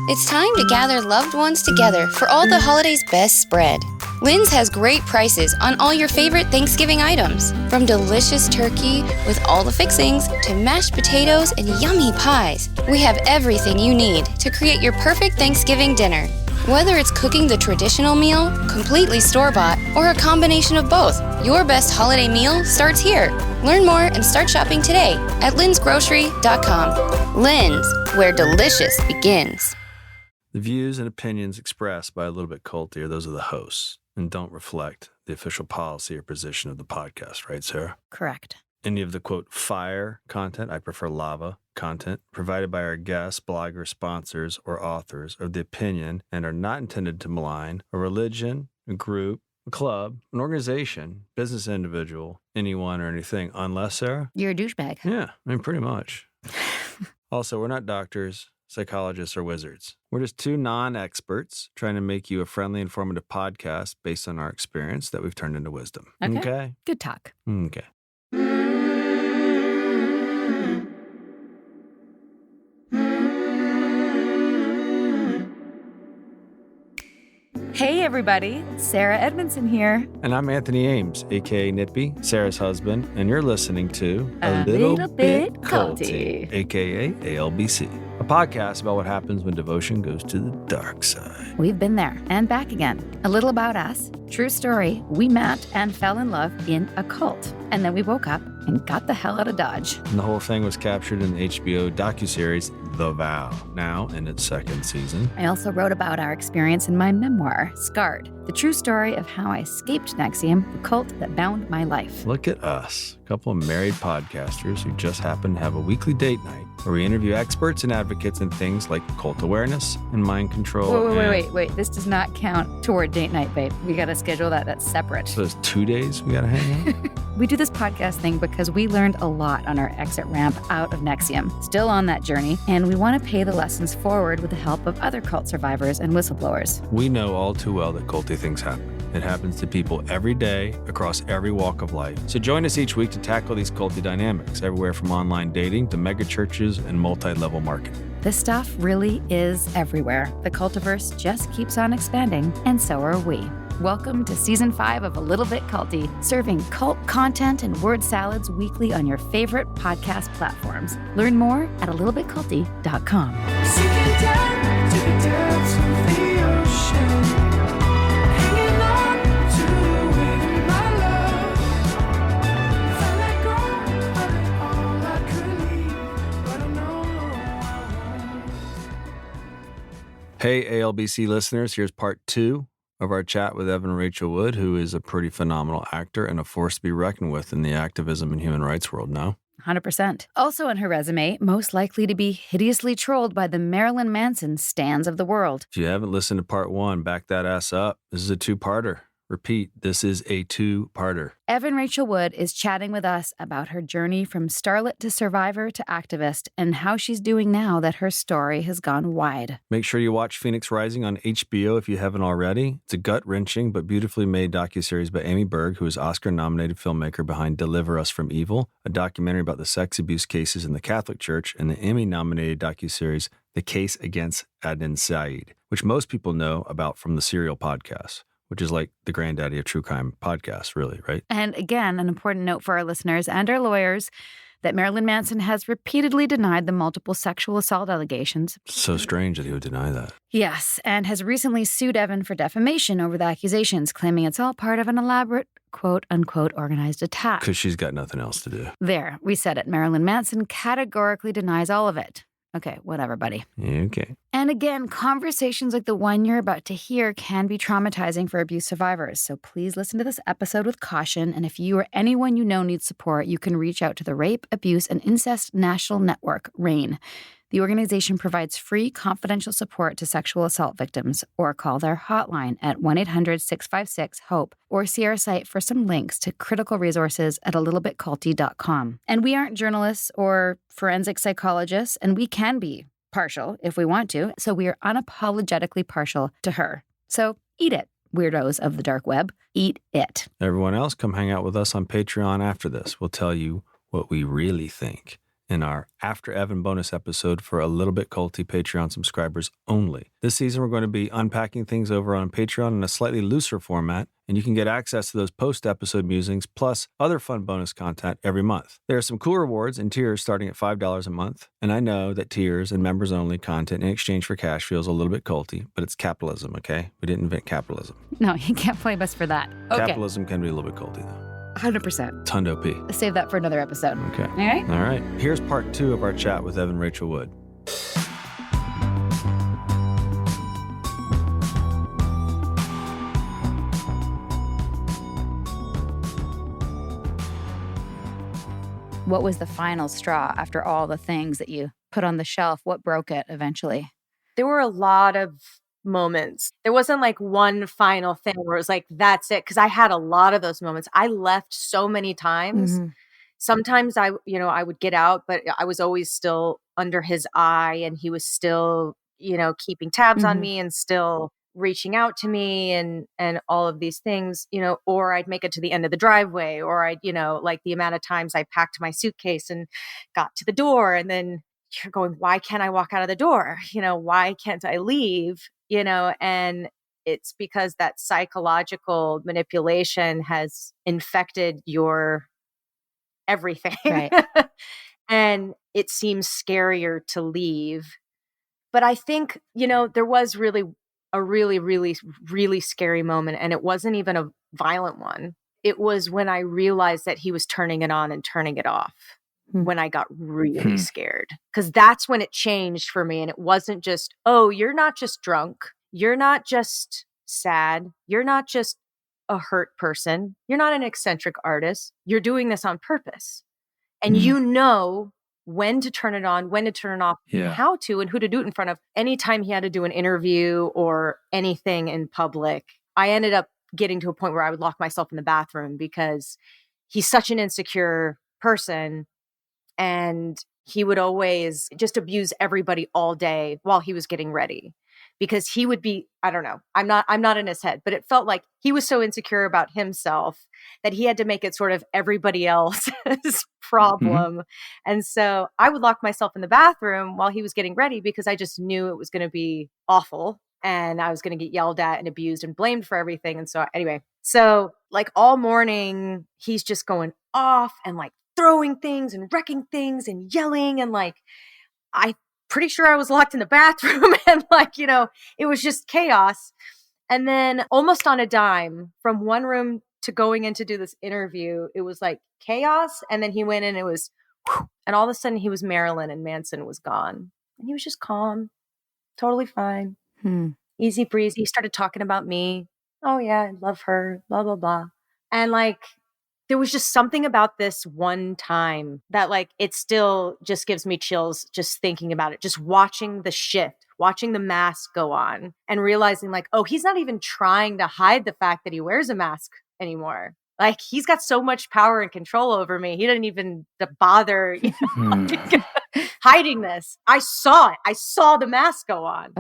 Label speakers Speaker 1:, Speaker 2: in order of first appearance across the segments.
Speaker 1: It's time to gather loved ones together for all the holidays' best spread. Lynn's has great prices on all your favorite Thanksgiving items, from delicious turkey with all the fixings to mashed potatoes and yummy pies. We have everything you need to create your perfect Thanksgiving dinner. Whether it's cooking the traditional meal, completely store-bought, or a combination of both, your best holiday meal starts here. Learn more and start shopping today at lynsgrocery.com. Lynn's, where delicious begins.
Speaker 2: The views and opinions expressed by A Little Bit Culty are those of the hosts and don't reflect the official policy or position of the podcast, right, Sarah?
Speaker 3: Correct.
Speaker 2: Any of the, quote, fire content, I prefer lava content, provided by our guests, bloggers, sponsors, or authors are the opinion and are not intended to malign a religion, a group, a club, an organization, business individual, anyone or anything, unless, Sarah?
Speaker 3: You're a douchebag.
Speaker 2: Yeah, I mean, pretty much. Also, we're not doctors, psychologists, or wizards. We're just two non-experts trying to make you a friendly, informative podcast based on our experience that we've turned into wisdom. Okay?
Speaker 3: Good talk.
Speaker 2: Okay.
Speaker 3: Hey, everybody. Sarah Edmondson here.
Speaker 2: And I'm Anthony Ames, a.k.a. Nippy, Sarah's husband, and you're listening to
Speaker 3: A Little Bit Culty,
Speaker 2: a.k.a. ALBC, a podcast about what happens when devotion goes to the dark side.
Speaker 3: We've been there and back again. A little about us. True story. We met and fell in love in a cult. And then we woke up and got the hell out of Dodge.
Speaker 2: And the whole thing was captured in the HBO docuseries The Vow, now in its second season.
Speaker 3: I also wrote about our experience in my memoir, Scarred, the true story of how I escaped NXIVM, the cult that bound my life.
Speaker 2: Look at us, a couple of married podcasters who just happen to have a weekly date night where we interview experts and advocates in things like cult awareness and mind control.
Speaker 3: Wait. This does not count toward date night, babe. We got to schedule that. That's separate.
Speaker 2: So there's 2 days we got to hang out?
Speaker 3: We do this podcast thing because we learned a lot on our exit ramp out of NXIVM. Still on that journey, and we want to pay the lessons forward with the help of other cult survivors and whistleblowers.
Speaker 2: We know all too well that culty things happen. It happens to people every day across every walk of life. So join us each week to tackle these culty dynamics, everywhere from online dating to mega churches and multi-level marketing.
Speaker 3: This stuff really is everywhere. The cultiverse just keeps on expanding, and so are we. Welcome to Season 5 of A Little Bit Culty, serving cult content and word salads weekly on your favorite podcast platforms. Learn more at alittlebitculty.com.
Speaker 4: Sinking down to the depths of the ocean, hanging on to it, my love. If I let go of it all, I could leave, but I know.
Speaker 2: Hey, ALBC listeners, here's part 2 of our chat with Evan Rachel Wood, who is a pretty phenomenal actor and a force to be reckoned with in the activism and human rights world now.
Speaker 3: 100%. Also on her resume, most likely to be hideously trolled by the Marilyn Manson stans of the world.
Speaker 2: If you haven't listened to part 1, back that ass up. This is a 2-parter. Repeat, this is a 2-parter.
Speaker 3: Evan Rachel Wood is chatting with us about her journey from starlet to survivor to activist and how she's doing now that her story has gone wide.
Speaker 2: Make sure you watch Phoenix Rising on HBO if you haven't already. It's a gut-wrenching but beautifully made docuseries by Amy Berg, who is Oscar-nominated filmmaker behind Deliver Us from Evil, a documentary about the sex abuse cases in the Catholic Church, and the Emmy-nominated docuseries The Case Against Adnan Syed, which most people know about from the Serial podcast, which is like the granddaddy of true crime podcasts, really, right?
Speaker 3: And again, an important note for our listeners and our lawyers that Marilyn Manson has repeatedly denied the multiple sexual assault allegations.
Speaker 2: So strange that he would deny that.
Speaker 3: Yes, and has recently sued Evan for defamation over the accusations, claiming it's all part of an elaborate, quote-unquote, organized attack.
Speaker 2: Because she's got nothing else to do.
Speaker 3: There, we said it. Marilyn Manson categorically denies all of it. Okay, whatever, buddy.
Speaker 2: Okay.
Speaker 3: And again, conversations like the one you're about to hear can be traumatizing for abuse survivors. So please listen to this episode with caution. And if you or anyone you know needs support, you can reach out to the Rape, Abuse, and Incest National Network, RAINN. The organization provides free, confidential support to sexual assault victims, or call their hotline at 1-800-656-HOPE, or see our site for some links to critical resources at alittlebitculty.com. And we aren't journalists or forensic psychologists, and we can be partial if we want to, so we are unapologetically partial to her. So eat it, weirdos of the dark web. Eat it.
Speaker 2: Everyone else, come hang out with us on Patreon after this. We'll tell you what we really think in our After Evan bonus episode for a little bit culty Patreon subscribers only. This season, we're going to be unpacking things over on Patreon in a slightly looser format, and you can get access to those post-episode musings plus other fun bonus content every month. There are some cool rewards and tiers starting at $5 a month, and I know that tiers and members-only content in exchange for cash feels a little bit culty, but it's capitalism, okay? We didn't invent capitalism.
Speaker 3: No, you can't blame us for that. Okay.
Speaker 2: Capitalism can be a little bit culty, though.
Speaker 3: 100%.
Speaker 2: Tundo P.
Speaker 3: Let's save that for another episode.
Speaker 2: Okay.
Speaker 3: All right?
Speaker 2: All right. Here's part 2 of our chat with Evan Rachel Wood.
Speaker 3: What was the final straw after all the things that you put on the shelf? What broke it eventually?
Speaker 5: There were a lot of moments. There wasn't like one final thing where it was like, that's it. Cause I had a lot of those moments. I left so many times.
Speaker 3: Mhm.
Speaker 5: Sometimes I would get out, but I was always still under his eye and he was still, keeping tabs on
Speaker 3: Mhm.
Speaker 5: me and still reaching out to me and all of these things, or I'd make it to the end of the driveway, or I'd, like the amount of times I packed my suitcase and got to the door and then you're going, why can't I walk out of the door? Why can't I leave? And it's because that psychological manipulation has infected your everything.
Speaker 3: Right.
Speaker 5: And it seems scarier to leave. But I think, there was really a really, really, really scary moment. And it wasn't even a violent one. It was when I realized that he was turning it on and turning it off. When I got really scared, because that's when it changed for me. And it wasn't just, oh, you're not just drunk. You're not just sad. You're not just a hurt person. You're not an eccentric artist. You're doing this on purpose. And you know when to turn it on, when to turn it off,
Speaker 2: Yeah.
Speaker 5: how to, and who to do it in front of. Anytime he had to do an interview or anything in public, I ended up getting to a point where I would lock myself in the bathroom because he's such an insecure person. And he would always just abuse everybody all day while he was getting ready, because he would be, I don't know, I'm not in his head, but it felt like he was so insecure about himself that he had to make it sort of everybody else's problem. And so I would lock myself in the bathroom while he was getting ready because I just knew it was going to be awful and I was going to get yelled at and abused and blamed for everything. And so anyway, so like all morning, he's just going off and like throwing things and wrecking things and yelling. And like, I'm pretty sure I was locked in the bathroom and like, it was just chaos. And then almost on a dime from one room to going in to do this interview, it was like chaos. And then he went in, it was, whew, and all of a sudden he was Marilyn and Manson was gone. And he was just calm, totally fine, easy breezy. He started talking about me. Oh yeah, I love her, blah, blah, blah. And like, there was just something about this one time that like, it still just gives me chills just thinking about it, just watching the shift, watching the mask go on and realizing like, oh, he's not even trying to hide the fact that he wears a mask anymore. Like he's got so much power and control over me. He didn't even bother hiding this. I saw it. I saw the mask go on.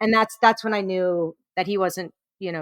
Speaker 5: And that's when I knew that he wasn't,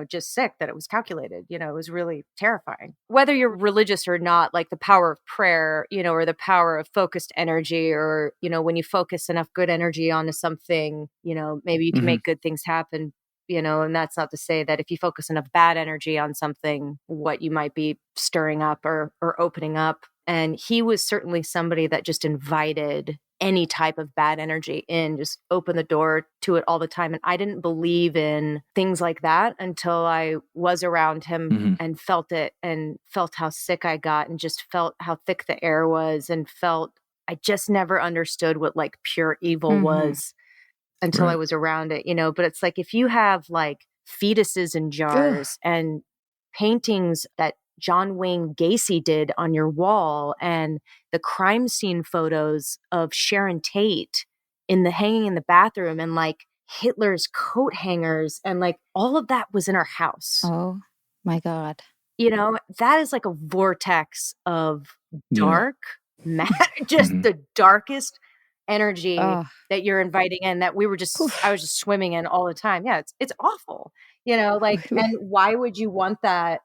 Speaker 5: just sick, that it was calculated. It was really terrifying. Whether you're religious or not, like the power of prayer, or the power of focused energy, or, when you focus enough good energy onto something, maybe you can make good things happen, and that's not to say that if you focus enough bad energy on something, what you might be stirring up or opening up. And he was certainly somebody that just invited any type of bad energy in, just open the door to it all the time. And I didn't believe in things like that until I was around him and felt it and felt how sick I got and just felt how thick the air was and felt I just never understood what like pure evil was until I was around it, but it's like, if you have like fetuses in jars and paintings that John Wayne Gacy did on your wall and the crime scene photos of Sharon Tate hanging in the bathroom and like Hitler's coat hangers and like all of that was in our house.
Speaker 3: Oh my God.
Speaker 5: That is like a vortex of dark, just the darkest energy that you're inviting in that I was just swimming in all the time. Yeah, it's awful. And why would you want that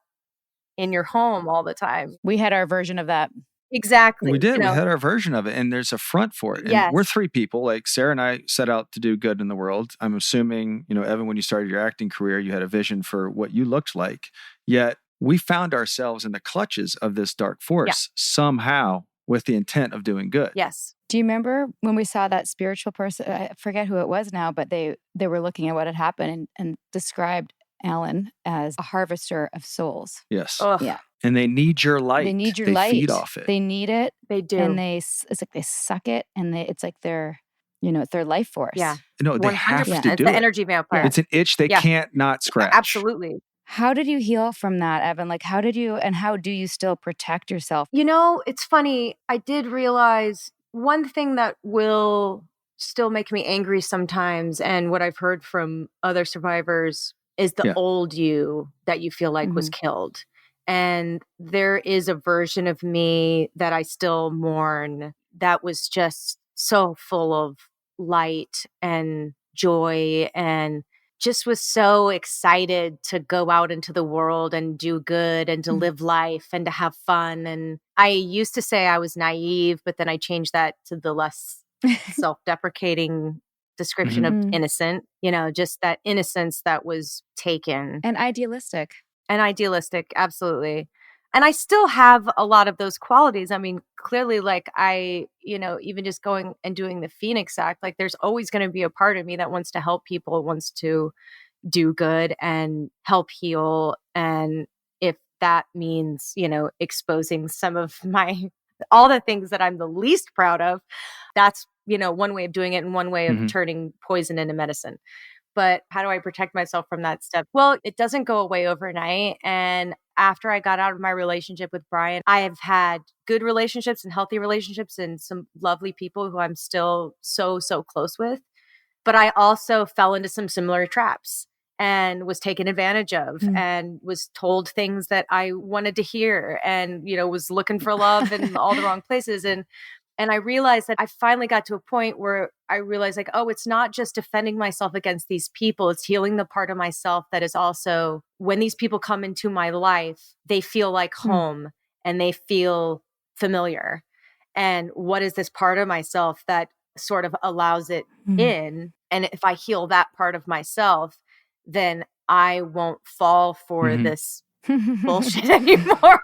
Speaker 5: in your home all the time?
Speaker 3: We had our version of that.
Speaker 5: Exactly.
Speaker 6: We did.
Speaker 5: You
Speaker 6: We
Speaker 5: know,
Speaker 6: had our version of it, and there's a front for it. And
Speaker 5: Yes.
Speaker 6: we're 3 people. Like Sarah and I set out to do good in the world. I'm assuming, Evan, when you started your acting career, you had a vision for what you looked like. Yet we found ourselves in the clutches of this dark force somehow with the intent of doing good.
Speaker 5: Yes.
Speaker 3: Do you remember when we saw that spiritual person? I forget who it was now, but they were looking at what had happened and described Alan as a harvester of souls.
Speaker 6: Yes.
Speaker 5: Ugh,
Speaker 3: Yeah.
Speaker 6: And they need your light.
Speaker 3: They need your
Speaker 6: They
Speaker 3: light.
Speaker 6: feed off it.
Speaker 3: They need it,
Speaker 5: they do.
Speaker 3: and it's like they suck it, and it's like their, it's their life force.
Speaker 5: Yeah.
Speaker 6: No, they have
Speaker 5: 100%.
Speaker 6: to
Speaker 5: It's
Speaker 6: do
Speaker 5: the
Speaker 6: it.
Speaker 5: energy vampire.
Speaker 6: It's an itch they
Speaker 5: Yeah.
Speaker 6: can't not scratch.
Speaker 5: Absolutely.
Speaker 3: How did you heal from that, Evan? Like, how do you still protect yourself?
Speaker 5: It's funny. I did realize one thing that will still make me angry sometimes, and what I've heard from other survivors, is the
Speaker 6: Yeah.
Speaker 5: old you that you feel like was killed. And there is a version of me that I still mourn that was just so full of light and joy and just was so excited to go out into the world and do good and to live life and to have fun. And I used to say I was naive, but then I changed that to the less self-deprecating description of innocent, just that innocence that was taken.
Speaker 3: And idealistic.
Speaker 5: And idealistic, absolutely. And I still have a lot of those qualities. I mean, clearly, like even just going and doing the Phoenix Act, like there's always going to be a part of me that wants to help people, wants to do good and help heal. And if that means, exposing some of all the things that I'm the least proud of, that's, one way of doing it and one way of turning poison into medicine. But how do I protect myself from that stuff? Well, it doesn't go away overnight. And after I got out of my relationship with Brian, I have had good relationships and healthy relationships and some lovely people who I'm still so, so close with. But I also fell into some similar traps and was taken advantage of and was told things that I wanted to hear and, was looking for love in all the wrong places. And I realized that I finally got to a point where I realized like, oh, it's not just defending myself against these people. It's healing the part of myself that is also, when these people come into my life, they feel like home and they feel familiar. And what is this part of myself that sort of allows it in? And if I heal that part of myself, then I won't fall for this bullshit anymore.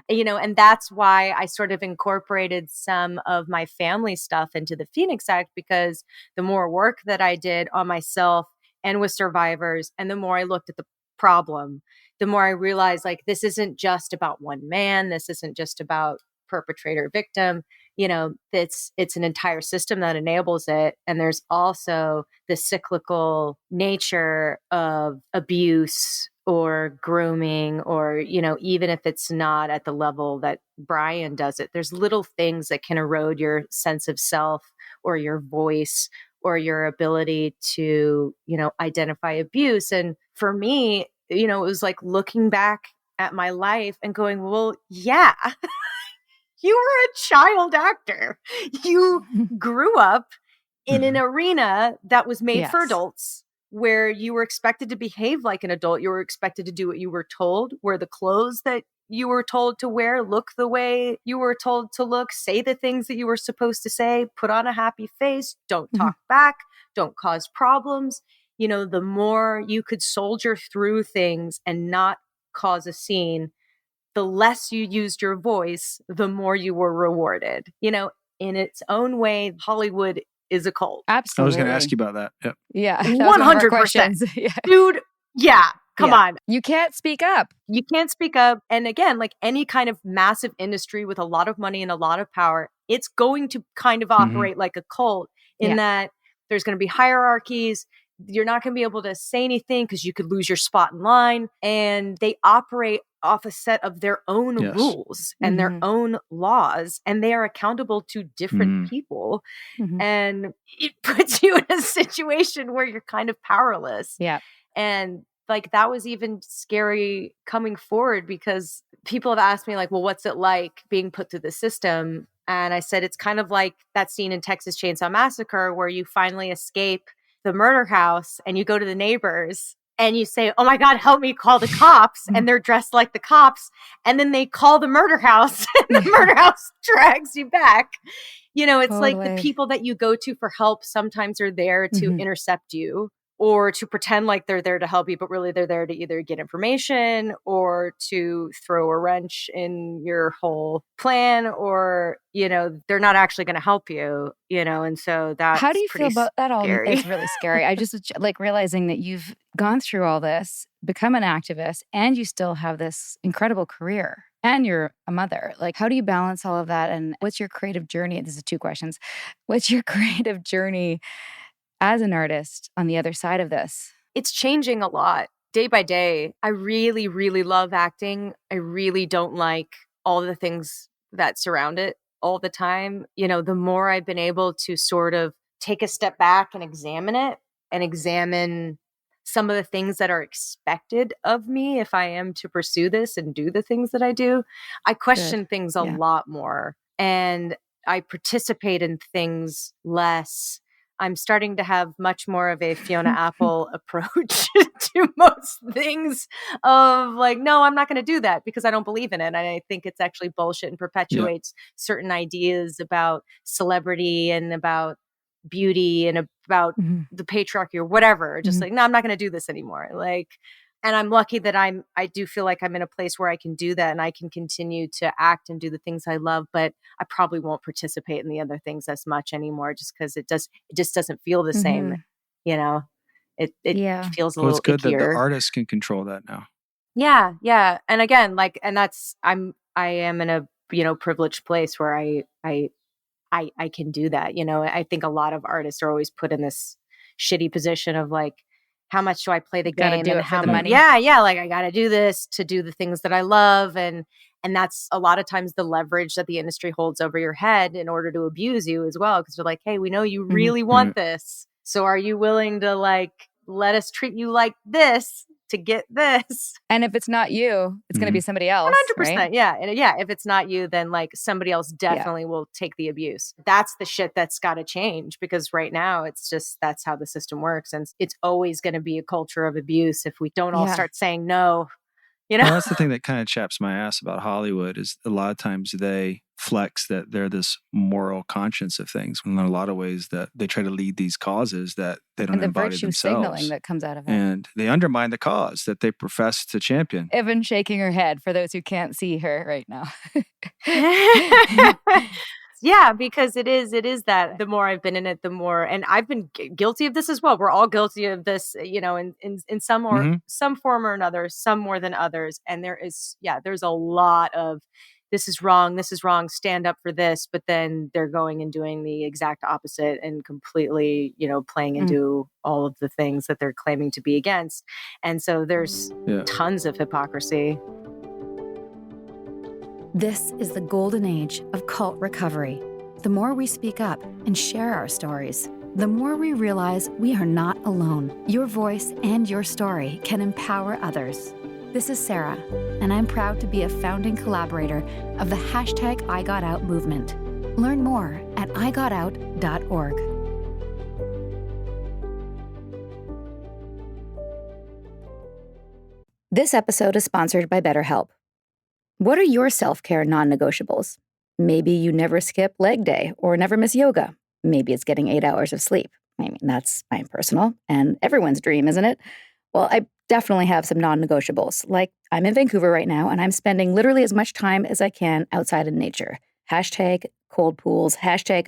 Speaker 5: And that's why I sort of incorporated some of my family stuff into the Phoenix Act, because the more work that I did on myself and with survivors, and the more I looked at the problem, the more I realized like this isn't just about one man. This isn't just about perpetrator victim. It's an entire system that enables it. And there's also the cyclical nature of abuse or grooming, or, even if it's not at the level that Brian does it, there's little things that can erode your sense of self or your voice or your ability to, identify abuse. And for me, it was like looking back at my life and going, well, yeah, you were a child actor. You grew up in an arena that was made for adults, where you were expected to behave like an adult. You were expected to do what you were told, wear the clothes that you were told to wear, look the way you were told to look, say the things that you were supposed to say, put on a happy face, don't talk back, don't cause problems. The more you could soldier through things and not cause a scene, the less you used your voice, the more you were rewarded. In its own way, Hollywood is a cult.
Speaker 3: Absolutely.
Speaker 6: I was going to ask you about that. Yep.
Speaker 3: Yeah. That was one of our
Speaker 5: 100%.
Speaker 3: questions.
Speaker 5: Dude, yeah. Come on.
Speaker 3: You can't speak up.
Speaker 5: You can't speak up. And again, like any kind of massive industry with a lot of money and a lot of power, it's going to kind of operate like a cult in that there's going to be hierarchies. You're not going to be able to say anything because you could lose your spot in line. And they operate off a set of their own rules and their own laws, and they are accountable to different people. And it puts you in a situation where you're kind of powerless.
Speaker 3: Yeah.
Speaker 5: And like that was even scary coming forward, because people have asked me like, well, what's it like being put through the system? And I said, it's kind of like that scene in Texas Chainsaw Massacre where you finally escape the murder house and you go to the neighbors and you say, oh my God, help me, call the cops. And they're dressed like the cops. And then they call the murder house and the murder house drags you back. You know, it's like the
Speaker 3: Totally.
Speaker 5: people that you go to for help sometimes are there to intercept you or to pretend like they're there to help you, but really they're there to either get information or to throw a wrench in your whole plan, or, you know, they're not actually going to help you, you know, and so that's
Speaker 3: How do you feel
Speaker 5: pretty
Speaker 3: about that all?
Speaker 5: scary.
Speaker 3: It's really scary. I just like realizing that you've gone through all this, become an activist, and you still have this incredible career. And you're a mother. Like, how do you balance all of that? And what's your creative journey? This is 2 questions. What's your creative journey as an artist on the other side of this?
Speaker 5: It's changing a lot day by day. I really, really love acting. I really don't like all the things that surround it all the time. You know, the more I've been able to sort of take a step back and examine it and examine some of the things that are expected of me if I am to pursue this and do the things that I do, I question things a lot more, and I participate in things less. I'm starting to have much more of a Fiona Apple approach to most things of like, no, I'm not going to do that because I don't believe in it. And I think it's actually bullshit and perpetuates certain ideas about celebrity and about beauty and about the patriarchy or whatever. Just like, no, I'm not going to do this anymore. Like, and I'm lucky that I do feel like I'm in a place where I can do that and I can continue to act and do the things I love, but I probably won't participate in the other things as much anymore just because it just doesn't feel the same. You know, it feels a
Speaker 6: Well,
Speaker 5: little
Speaker 6: it's good that the
Speaker 5: ickier.
Speaker 6: artist can control that now.
Speaker 5: Yeah. Yeah. And again, like, and that's, I am in a, you know, privileged place where I can do that. You know, I think a lot of artists are always put in this shitty position of like, how much do I play the
Speaker 3: Gotta
Speaker 5: game
Speaker 3: do
Speaker 5: and
Speaker 3: it for
Speaker 5: how
Speaker 3: the
Speaker 5: much?
Speaker 3: money.
Speaker 5: Yeah. Like I got to do this to do the things that I love. And that's a lot of times the leverage that the industry holds over your head in order to abuse you as well. Cause they're like, hey, we know you really want this. So are you willing to like, let us treat you like this to get this?
Speaker 3: And if it's not you, it's going to be somebody else.
Speaker 5: 100%.
Speaker 3: Right?
Speaker 5: Yeah. And yeah, if it's not you, then like somebody else definitely will take the abuse. That's the shit that's got to change because right now it's just, that's how the system works. And it's always going to be a culture of abuse if we don't all start saying no, you know?
Speaker 6: Well, that's the thing that kind of chaps my ass about Hollywood is a lot of times they flex that they're this moral conscience of things. When in a lot of ways that they try to lead these causes that they don't
Speaker 3: And the
Speaker 6: embody
Speaker 3: virtue
Speaker 6: themselves.
Speaker 3: signaling that comes out of it.
Speaker 6: And they undermine the cause that they profess to champion.
Speaker 3: Evan shaking her head for those who can't see her right now.
Speaker 5: Yeah, because it is that the more I've been in it, the more, and I've been guilty of this as well. We're all guilty of this, you know, in some or some form or another, some more than others. And there's a lot of this is wrong, stand up for this, but then they're going and doing the exact opposite and completely, you know, playing into all of the things that they're claiming to be against. And so there's tons of hypocrisy.
Speaker 3: This is the golden age of cult recovery. The more we speak up and share our stories, the more we realize we are not alone. Your voice and your story can empower others. This is Sarah, and I'm proud to be a founding collaborator of the #IGotOut movement. Learn more at igotout.org. This episode is sponsored by BetterHelp. What are your self-care non-negotiables? Maybe you never skip leg day or never miss yoga. Maybe it's getting 8 hours of sleep. I mean, that's my personal and everyone's dream, isn't it? Well, I definitely have some non-negotiables. Like I'm in Vancouver right now and I'm spending literally as much time as I can outside in nature. #cold pools,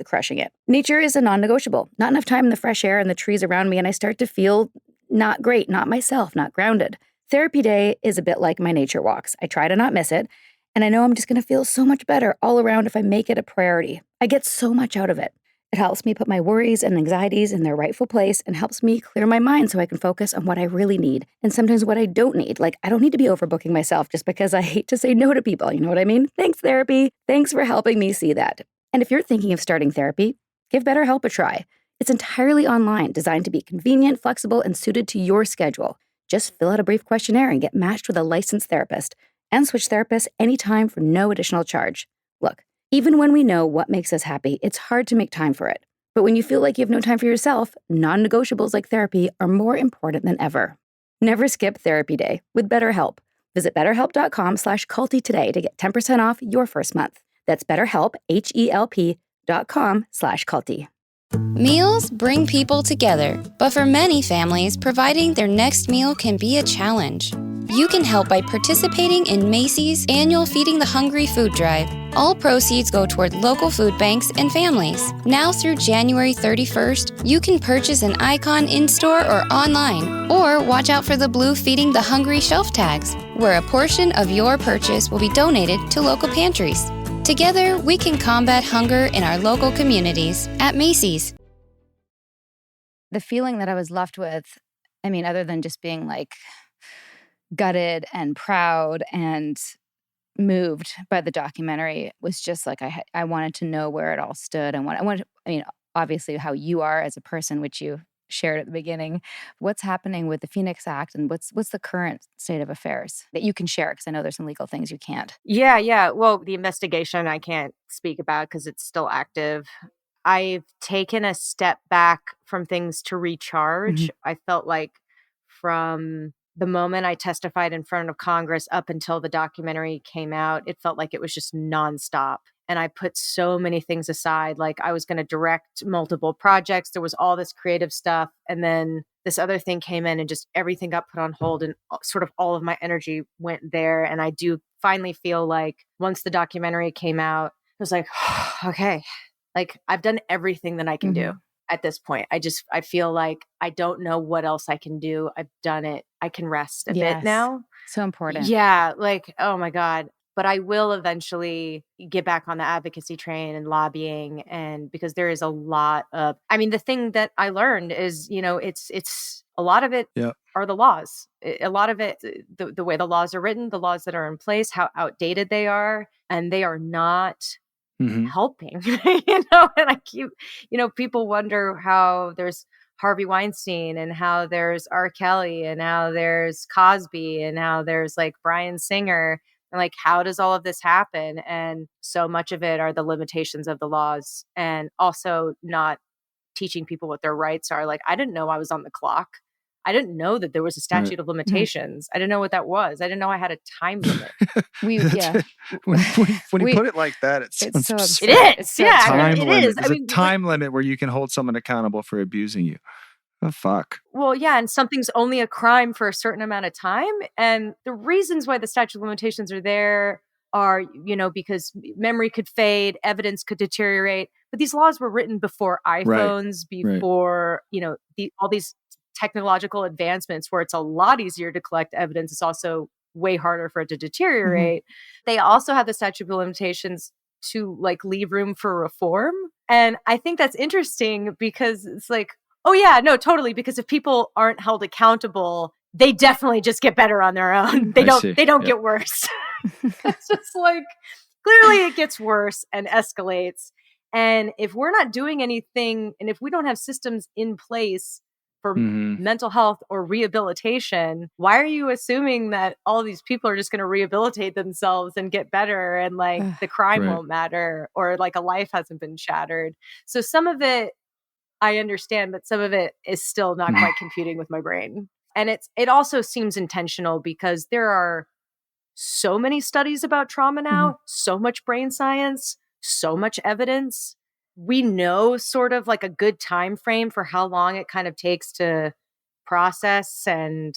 Speaker 3: #crushing it. Nature is a non-negotiable. Not enough time in the fresh air and the trees around me and I start to feel not great, not myself, not grounded. Therapy day is a bit like my nature walks. I try to not miss it, and I know I'm just going to feel so much better all around if I make it a priority. I get so much out of it. It helps me put my worries and anxieties in their rightful place and helps me clear my mind so I can focus on what I really need and sometimes what I don't need. Like, I don't need to be overbooking myself just because I hate to say no to people. You know what I mean? Thanks, therapy. Thanks for helping me see that. And if you're thinking of starting therapy, give BetterHelp a try. It's entirely online, designed to be convenient, flexible, and suited to your schedule. Just fill out a brief questionnaire and get matched with a licensed therapist and switch therapists anytime for no additional charge. Look, even when we know what makes us happy, it's hard to make time for it. But when you feel like you have no time for yourself, non-negotiables like therapy are more important than ever. Never skip therapy day with BetterHelp. Visit betterhelp.com/culty today to get 10% off your first month. That's BetterHelp, HELP.com/culty.
Speaker 1: Meals bring people together, but for many families, providing their next meal can be a challenge. You can help by participating in Macy's annual Feeding the Hungry food drive. All proceeds go toward local food banks and families. Now through January 31st, you can purchase an icon in-store or online, or watch out for the blue Feeding the Hungry shelf tags, where a portion of your purchase will be donated to local pantries. Together, we can combat hunger in our local communities at Macy's.
Speaker 3: The feeling that I was left with, I mean, other than just being like gutted and proud and moved by the documentary, was just like I wanted to know where it all stood and obviously how you are as a person, which you shared at the beginning. What's happening with the Phoenix Act, and what's the current state of affairs that you can share? Because I know there's some legal things you can't.
Speaker 5: Yeah. Well, the investigation I can't speak about because it's still active. I've taken a step back from things to recharge. I felt like from the moment I testified in front of Congress up until the documentary came out, it felt like it was just nonstop. And I put so many things aside. Like I was going to direct multiple projects. There was all this creative stuff. And then this other thing came in and just everything got put on hold and sort of all of my energy went there. And I do finally feel like once the documentary came out, it was like, okay, like I've done everything that I can do at this point. I feel like I don't know what else I can do. I've done it. I can rest a bit now.
Speaker 3: So important.
Speaker 5: Yeah. Like, oh my God. But I will eventually get back on the advocacy train and lobbying. And because there is a lot of, I mean, the thing that I learned is, it's a lot of it are the laws. A lot of it, the way the laws are written, the laws that are in place, how outdated they are, and they are not helping, and I keep, people wonder how there's Harvey Weinstein and how there's R. Kelly and how there's Cosby and how there's like Bryan Singer. And like, how does all of this happen? And so much of it are the limitations of the laws and also not teaching people what their rights are. Like, I didn't know I was on the clock. I didn't know that there was a statute of limitations. I didn't know what that was. I didn't know I had a time limit.
Speaker 6: When you put it like that, it sounds
Speaker 3: so
Speaker 6: absurd.
Speaker 5: It is. Yeah,
Speaker 6: Time
Speaker 5: it
Speaker 6: limit.
Speaker 5: is.
Speaker 6: There's a time limit where you can hold someone accountable for abusing you. Oh, fuck.
Speaker 5: Well, yeah, and something's only a crime for a certain amount of time. And the reasons why the statute of limitations are there are, because memory could fade, evidence could deteriorate. But these laws were written before iPhones, before, all these technological advancements where it's a lot easier to collect evidence. It's also way harder for it to deteriorate. They also have the statute of limitations to like leave room for reform. And I think that's interesting because it's like, oh yeah, no, totally. Because if people aren't held accountable, they definitely just get better on their own. They don't get worse. It's just like, clearly it gets worse and escalates. And if we're not doing anything, and if we don't have systems in place for mental health or rehabilitation, why are you assuming that all these people are just going to rehabilitate themselves and get better and like the crime won't matter or like a life hasn't been shattered? So some of it I understand, but some of it is still not quite computing with my brain. And it also seems intentional because there are so many studies about trauma now, so much brain science, so much evidence. We know sort of like a good time frame for how long it kind of takes to process and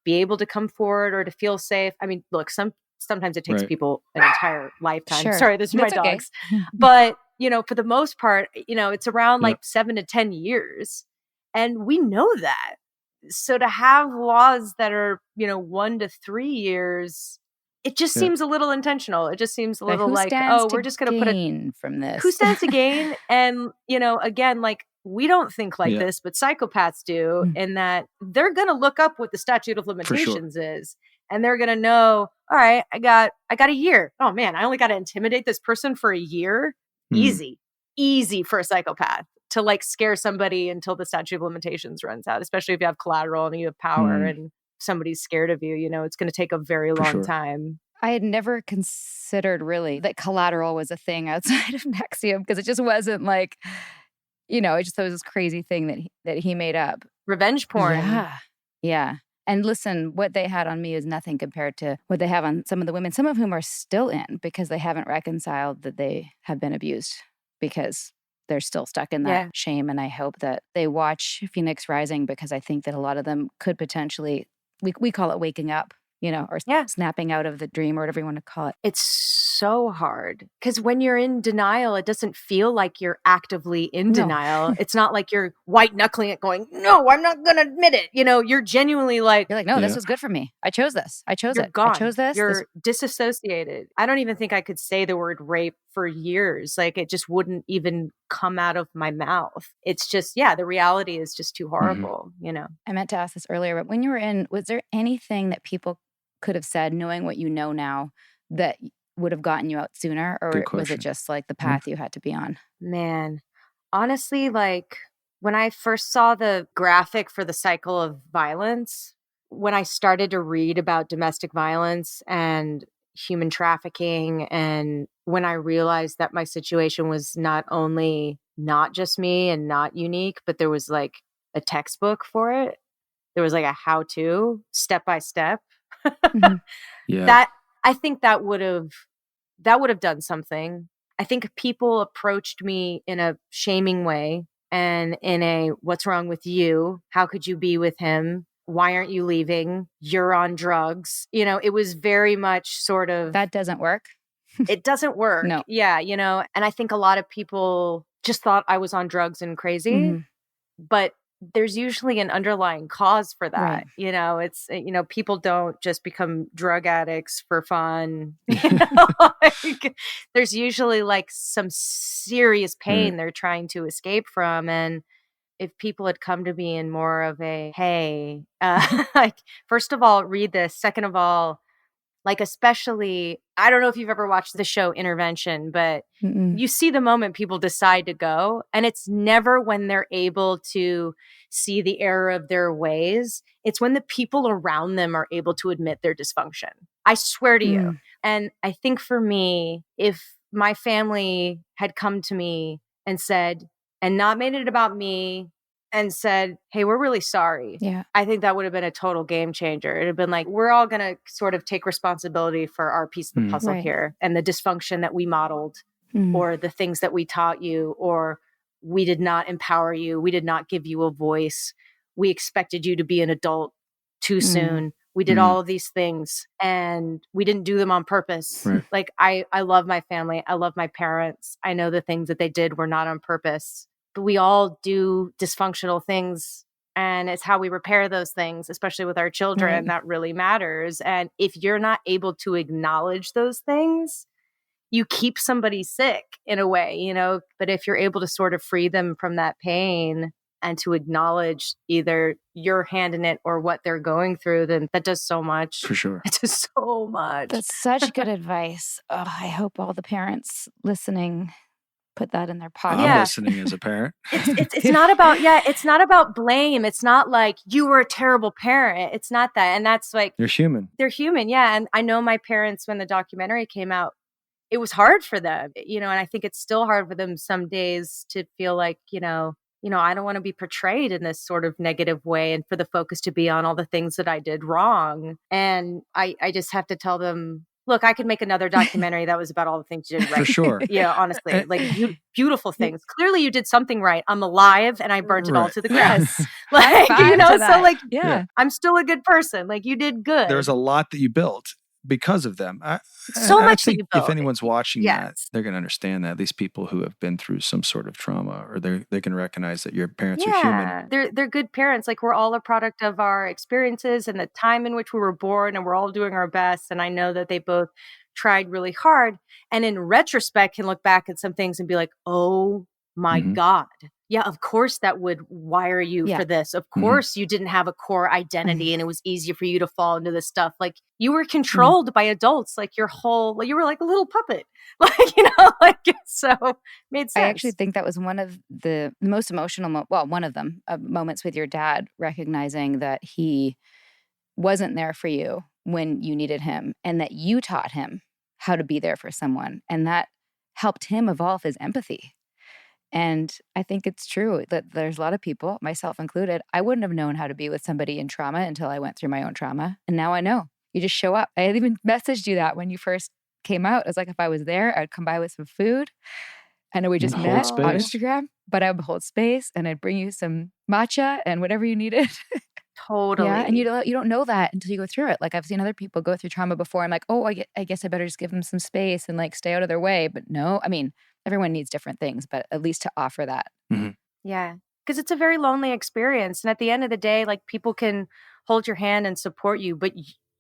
Speaker 5: be able to come forward or to feel safe. I mean, look, sometimes it takes people an entire lifetime.
Speaker 3: Sure.
Speaker 5: Sorry, those are my dogs. But, for the most part, it's around like 7 to 10 years. And we know that. So to have laws that are, 1 to 3 years, it just seems a little intentional. It just seems a little like, oh, we're just going to put a
Speaker 3: from this.
Speaker 5: Who stands to gain? And, again, like we don't think like this, but psychopaths do, in that they're going to look up what the statute of limitations is. And they're going to know, all right, I got a year. Oh man, I only got to intimidate this person for a year. Easy for a psychopath to like scare somebody until the statute of limitations runs out, especially if you have collateral and you have power and somebody's scared of you, it's going to take a very long time.
Speaker 3: I had never considered really that collateral was a thing outside of Nexium because it just wasn't like, it just was this crazy thing that he made up.
Speaker 5: Revenge porn.
Speaker 3: Yeah. And listen, what they had on me is nothing compared to what they have on some of the women, some of whom are still in because they haven't reconciled that they have been abused because they're still stuck in that
Speaker 5: Yeah.
Speaker 3: shame. And I hope that they watch Phoenix Rising because I think that a lot of them could potentially, we call it waking up, or
Speaker 5: Yeah.
Speaker 3: snapping out of the dream or whatever you want to call it.
Speaker 5: It's so hard because when you're in denial, it doesn't feel like you're actively in
Speaker 3: No.
Speaker 5: denial. It's not like you're white knuckling it going, no, I'm not going to admit it. You're genuinely like,
Speaker 3: You're like, no, this
Speaker 6: Yeah.
Speaker 3: was good for me. I chose this. I chose
Speaker 5: you're
Speaker 3: it.
Speaker 5: gone.
Speaker 3: I chose this.
Speaker 5: You're disassociated. I don't even think I could say the word rape for years. Like it just wouldn't even come out of my mouth. It's just, the reality is just too horrible,
Speaker 3: I meant to ask this earlier, but when you were in, was there anything that people could have said, knowing what you know now, that would have gotten you out sooner? Or
Speaker 6: Good
Speaker 3: was
Speaker 6: question.
Speaker 3: it just like the path you had to be on?
Speaker 5: Man, honestly, like when I first saw the graphic for the cycle of violence, when I started to read about domestic violence and human trafficking, and when I realized that my situation was not only not just me and not unique, but there was like a textbook for it. There was like a how-to step by step.
Speaker 3: Mhm.
Speaker 6: Yeah.
Speaker 5: That I think that would have done something. I think people approached me in a shaming way and in a what's wrong with you? How could you be with him? Why aren't you leaving? You're on drugs. It was very much sort of
Speaker 3: That doesn't work.
Speaker 5: it doesn't work.
Speaker 3: No.
Speaker 5: Yeah, and I think a lot of people just thought I was on drugs and crazy,
Speaker 3: Mhm.
Speaker 5: but there's usually an underlying cause for that.
Speaker 3: Right.
Speaker 5: It's, people don't just become drug addicts for fun. There's usually like some serious pain they're trying to escape from. And if people had come to me in more of a, hey, like, first of all, read this. Second of all, like, especially, I don't know if you've ever watched the show Intervention, but
Speaker 3: Mm-mm.
Speaker 5: you see the moment people decide to go, and it's never when they're able to see the error of their ways. It's when the people around them are able to admit their dysfunction. I swear to you. And I think for me, if my family had come to me and said, and not made it about me, and said, hey, we're really sorry.
Speaker 3: Yeah.
Speaker 5: I think that would have been a total game changer. It'd have been like, we're all going to sort of take responsibility for our piece of the puzzle
Speaker 3: Right.
Speaker 5: here and the dysfunction that we modeled or the things that we taught you, or we did not empower you. We did not give you a voice. We expected you to be an adult too soon. We did all of these things and we didn't do them on purpose.
Speaker 6: Right.
Speaker 5: Like I love my family. I love my parents. I know the things that they did were not on purpose, but we all do dysfunctional things. And it's how we repair those things, especially with our children,
Speaker 3: Right.
Speaker 5: that really matters. And if you're not able to acknowledge those things, you keep somebody sick in a way, but if you're able to sort of free them from that pain and to acknowledge either your hand in it or what they're going through, then that does so much.
Speaker 6: For sure.
Speaker 5: It does so much.
Speaker 3: That's such good advice. Oh, I hope all the parents listening put that in their pocket.
Speaker 6: I'm
Speaker 5: Yeah.
Speaker 6: listening as a parent.
Speaker 5: It's not about, it's not about blame. It's not like you were a terrible parent. It's not that. And that's like,
Speaker 6: You're human.
Speaker 5: they're human. Yeah. And I know my parents, when the documentary came out, it was hard for them, and I think it's still hard for them some days to feel like, I don't want to be portrayed in this sort of negative way and for the focus to be on all the things that I did wrong. And I just have to tell them, look, I could make another documentary that was about all the things you did right.
Speaker 6: For sure.
Speaker 5: Yeah, honestly, like beautiful things. Clearly you did something right. I'm alive and I burnt it all
Speaker 6: Right.
Speaker 5: to the ground.
Speaker 3: Yes.
Speaker 5: Like,
Speaker 3: High five to
Speaker 5: so
Speaker 3: that.
Speaker 5: like,
Speaker 3: Yeah.
Speaker 5: I'm still a good person. Like you did good.
Speaker 6: There's a lot that you built because of them.
Speaker 5: So
Speaker 6: I
Speaker 5: much that
Speaker 6: think
Speaker 5: you
Speaker 6: if
Speaker 5: built.
Speaker 6: anyone's watching that,
Speaker 5: Yes.
Speaker 6: they're going to understand that. These people who have been through some sort of trauma, or they can recognize that your parents are human.
Speaker 5: They're good parents. Like we're all a product of our experiences and the time in which we were born, and we're all doing our best. And I know that they both tried really hard. And in retrospect, can look back at some things and be like, oh my God. Yeah, of course that would wire you
Speaker 3: Yeah.
Speaker 5: for this. Of course you didn't have a core identity and it was easier for you to fall into this stuff. Like you were controlled by adults, like your whole, like you were like a little puppet. Like, so made sense.
Speaker 3: I actually think that was one of the most emotional, one of them, moments with your dad, recognizing that he wasn't there for you when you needed him and that you taught him how to be there for someone. And that helped him evolve his empathy. And I think it's true that there's a lot of people, myself included, I wouldn't have known how to be with somebody in trauma until I went through my own trauma. And now I know. You just show up. I had even messaged you that when you first came out. I was like, if I was there, I'd come by with some food. I know we just
Speaker 6: Hold
Speaker 3: met
Speaker 6: space.
Speaker 3: on Instagram, but I would hold space and I'd bring you some matcha and whatever you needed.
Speaker 5: Totally.
Speaker 3: Yeah, and you don't know that until you go through it. Like I've seen other people go through trauma before. I'm like, oh, I guess I better just give them some space and like stay out of their way. But no, I mean, everyone needs different things, but at least to offer that.
Speaker 5: Yeah. Because it's a very lonely experience. And at the end of the day, like people can hold your hand and support you, but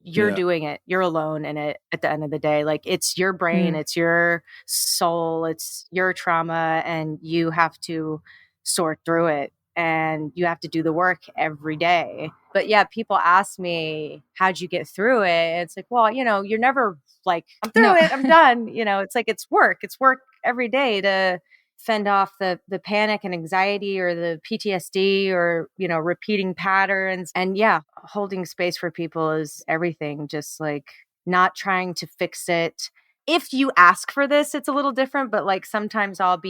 Speaker 5: you're
Speaker 6: Yeah.
Speaker 5: doing it. You're alone in it at the end of the day. Like it's your brain, it's your soul, it's your trauma, and you have to sort through it. And you have to do the work every day. But yeah, people ask me, how'd you get through it? And it's like, well, you're never like, I'm through
Speaker 3: No.
Speaker 5: it, I'm done. It's like, it's work every day to fend off the panic and anxiety or the PTSD or, repeating patterns. And yeah, holding space for people is everything. Just like not trying to fix it. If you ask for this, it's a little different, but like sometimes I'll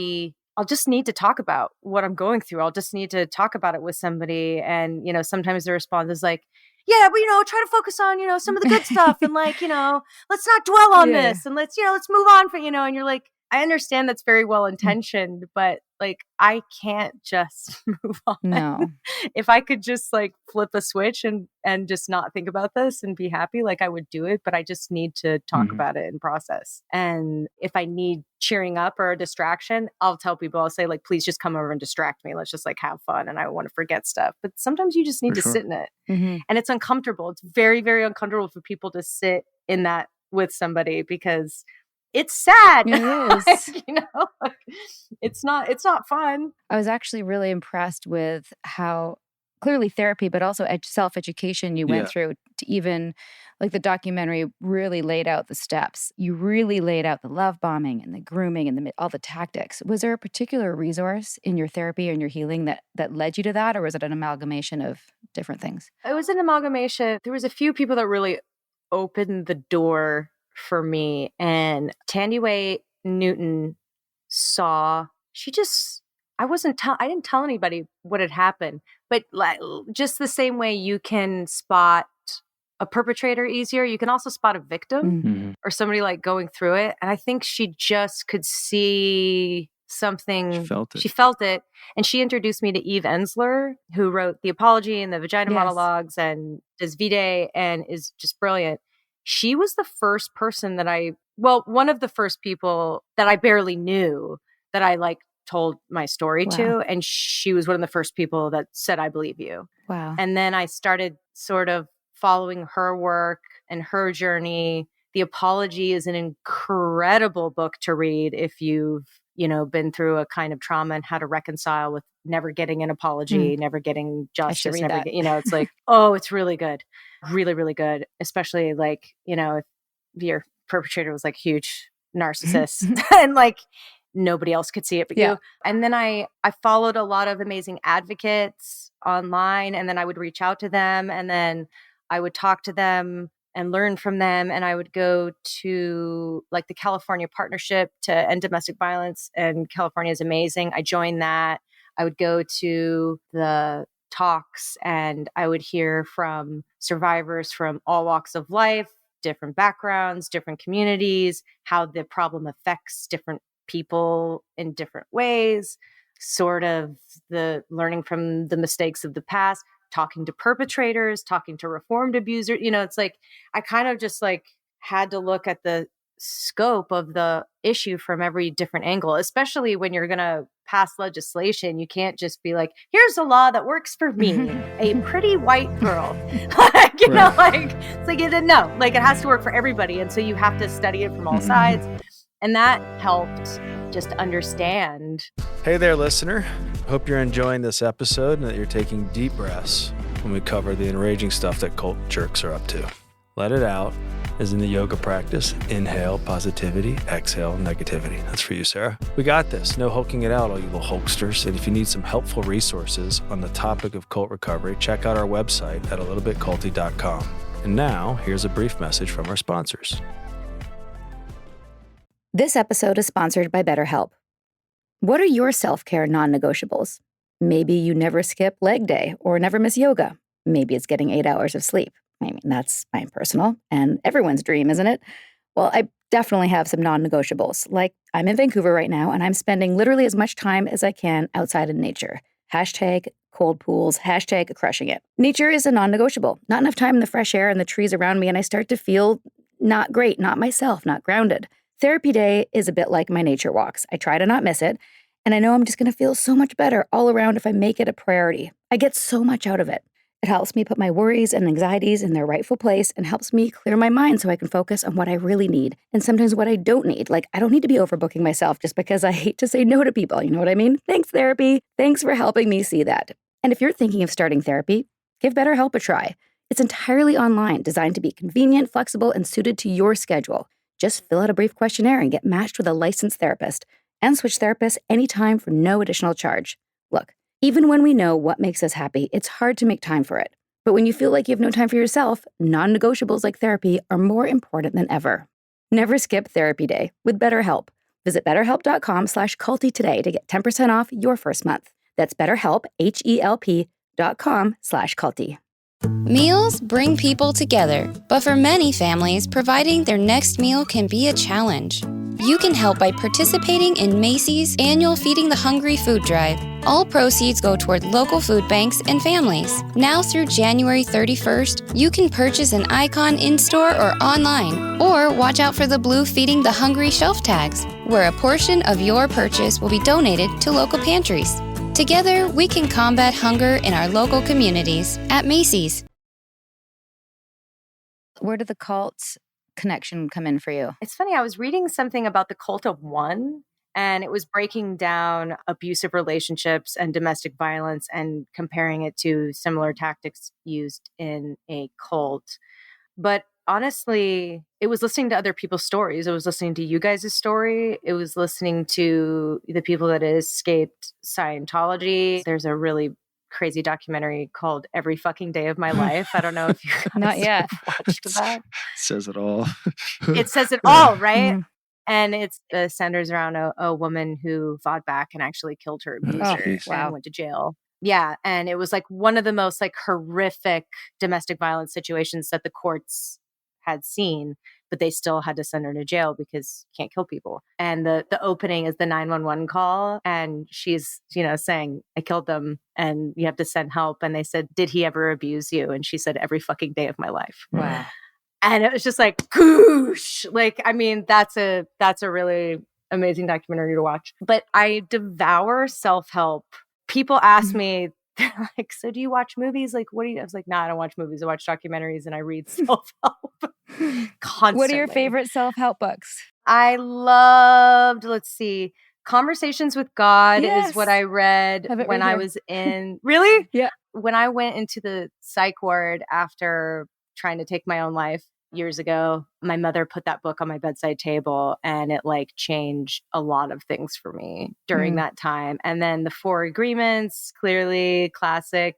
Speaker 5: just need to talk about what I'm going through. I'll just need to talk about it with somebody. And, sometimes the response is like, yeah, but, try to focus on, some of the good stuff. And like, let's not dwell on this and let's move on and you're like, I understand that's very well intentioned, but like, I can't just move on.
Speaker 3: No.
Speaker 5: If I could just like flip a switch and just not think about this and be happy, like I would do it, but I just need to talk about it and process. And if I need cheering up or a distraction, I'll tell people, I'll say like, please just come over and distract me. Let's just like have fun. And I want to forget stuff. But sometimes you just need to sit in it. And it's uncomfortable. It's very, very uncomfortable for people to sit in that with somebody because it's sad.
Speaker 3: It is.
Speaker 5: Like, it's not fun.
Speaker 3: I was actually really impressed with how clearly therapy, but also self-education you went through to even like the documentary really laid out the steps. You really laid out the love bombing and the grooming and all the tactics. Was there a particular resource in your therapy and your healing that led you to that? Or was it an amalgamation of different things?
Speaker 5: It was an amalgamation. There was a few people that really opened the door for me, and Tandy Newton I didn't tell anybody what had happened, but like, just the same way you can spot a perpetrator easier, you can also spot a victim or somebody like going through it. And I think she just could see something. She felt it. And she introduced me to Eve Ensler, who wrote The Apology and the Vagina Monologues and does V-Day and is just brilliant. She was the first person one of the first people that I barely knew that I like told my story to. And she was one of the first people that said, I believe you.
Speaker 3: Wow.
Speaker 5: And then I started sort of following her work and her journey. The Apology is an incredible book to read if you've, been through a kind of trauma and how to reconcile with never getting an apology, never getting justice, it's like, oh, it's really good. Really, really good. Especially like, if your perpetrator was like huge narcissist and like nobody else could see it but you. And then I followed a lot of amazing advocates online, and then I would reach out to them, and then I would talk to them and learn from them. And I would go to like the California Partnership to End Domestic Violence, and California is amazing. I joined that. I would go to the talks and I would hear from survivors from all walks of life, different backgrounds, different communities, how the problem affects different people in different ways, sort of the learning from the mistakes of the past, talking to perpetrators, talking to reformed abusers. It's like, I kind of just like had to look at the scope of the issue from every different angle, especially when you're going to pass legislation. You can't just be like, here's a law that works for me, a pretty white girl. It's like, no, like it has to work for everybody. And so you have to study it from all sides. And that helped just understand.
Speaker 2: Hey there, listener. Hope you're enjoying this episode and that you're taking deep breaths when we cover the enraging stuff that cult jerks are up to. Let it out, as in the yoga practice. Inhale positivity, exhale negativity. That's for you, Sarah. We got this. No hulking it out, all you little hulksters. And if you need some helpful resources on the topic of cult recovery, check out our website at alittlebitculty.com. And now, here's a brief message from our sponsors.
Speaker 3: This episode is sponsored by BetterHelp. What are your self-care non-negotiables? Maybe you never skip leg day or never miss yoga. Maybe it's getting 8 hours of sleep. I mean, that's my personal and everyone's dream, isn't it? Well, I definitely have some non-negotiables. Like, I'm in Vancouver right now and I'm spending literally as much time as I can outside in nature. Hashtag cold pools, hashtag crushing it. Nature is a non-negotiable. Not enough time in the fresh air and the trees around me, and I start to feel not great, not myself, not grounded. Therapy day is a bit like my nature walks. I try to not miss it, and I know I'm just going to feel so much better all around if I make it a priority. I get so much out of it. It helps me put my worries and anxieties in their rightful place and helps me clear my mind so I can focus on what I really need and sometimes what I don't need. Like, I don't need to be overbooking myself just because I hate to say no to people. You know what I mean? Thanks, therapy. Thanks for helping me see that. And if you're thinking of starting therapy, give BetterHelp a try. It's entirely online, designed to be convenient, flexible, and suited to your schedule. Just fill out a brief questionnaire and get matched with a licensed therapist and switch therapists anytime for no additional charge. Look, even when we know what makes us happy, it's hard to make time for it. But when you feel like you have no time for yourself, non-negotiables like therapy are more important than ever. Never skip therapy day with BetterHelp. Visit betterhelp.com/culty today to get 10% off your first month. That's BetterHelp, HELP.com/culty.
Speaker 1: Meals bring people together, but for many families, providing their next meal can be a challenge. You can help by participating in Macy's annual Feeding the Hungry food drive. All proceeds go toward local food banks and families. Now through January 31st, you can purchase an icon in-store or online, or watch out for the blue Feeding the Hungry shelf tags, where a portion of your purchase will be donated to local pantries. Together, we can combat hunger in our local communities at Macy's.
Speaker 3: Where did the cult connection come in for you?
Speaker 5: It's funny. I was reading something about the cult of one, and it was breaking down abusive relationships and domestic violence and comparing it to similar tactics used in a cult. But honestly, it was listening to other people's stories. It was listening to you guys' story. It was listening to the people that escaped Scientology. There's a really crazy documentary called Every Fucking Day of My Life. I don't know if you guys
Speaker 3: Not yet.
Speaker 5: have watched that.
Speaker 6: Says it all.
Speaker 5: It says it all, right?
Speaker 3: Mhm.
Speaker 5: And it's centers around a woman who fought back and actually killed her
Speaker 6: Oh,
Speaker 5: abuser
Speaker 6: geez.
Speaker 5: and
Speaker 3: Wow.
Speaker 5: went to jail. Yeah. And it was like one of the most like horrific domestic violence situations that the courts had seen, but they still had to send her to jail because you can't kill people. And the opening is the 911 call. And she's, saying, I killed them and you have to send help. And they said, did he ever abuse you? And she said, every fucking day of my life.
Speaker 3: Wow.
Speaker 5: And it was just like, goosh. Like, I mean, that's a really amazing documentary to watch. But I devour self-help. People ask me, they're like, so do you watch movies? Like, what do you? I was like, nah, I don't watch movies. I watch documentaries and I read self-help constantly.
Speaker 3: What are your favorite self-help books?
Speaker 5: I loved, let's see, Conversations with God
Speaker 3: Yes.
Speaker 5: is what I read
Speaker 3: Have it
Speaker 5: when
Speaker 3: right
Speaker 5: I
Speaker 3: here.
Speaker 5: was in, really?
Speaker 3: Yeah.
Speaker 5: When I went into the psych ward after trying to take my own life years ago, my mother put that book on my bedside table and it like changed a lot of things for me during that time. And then the Four Agreements, clearly classic.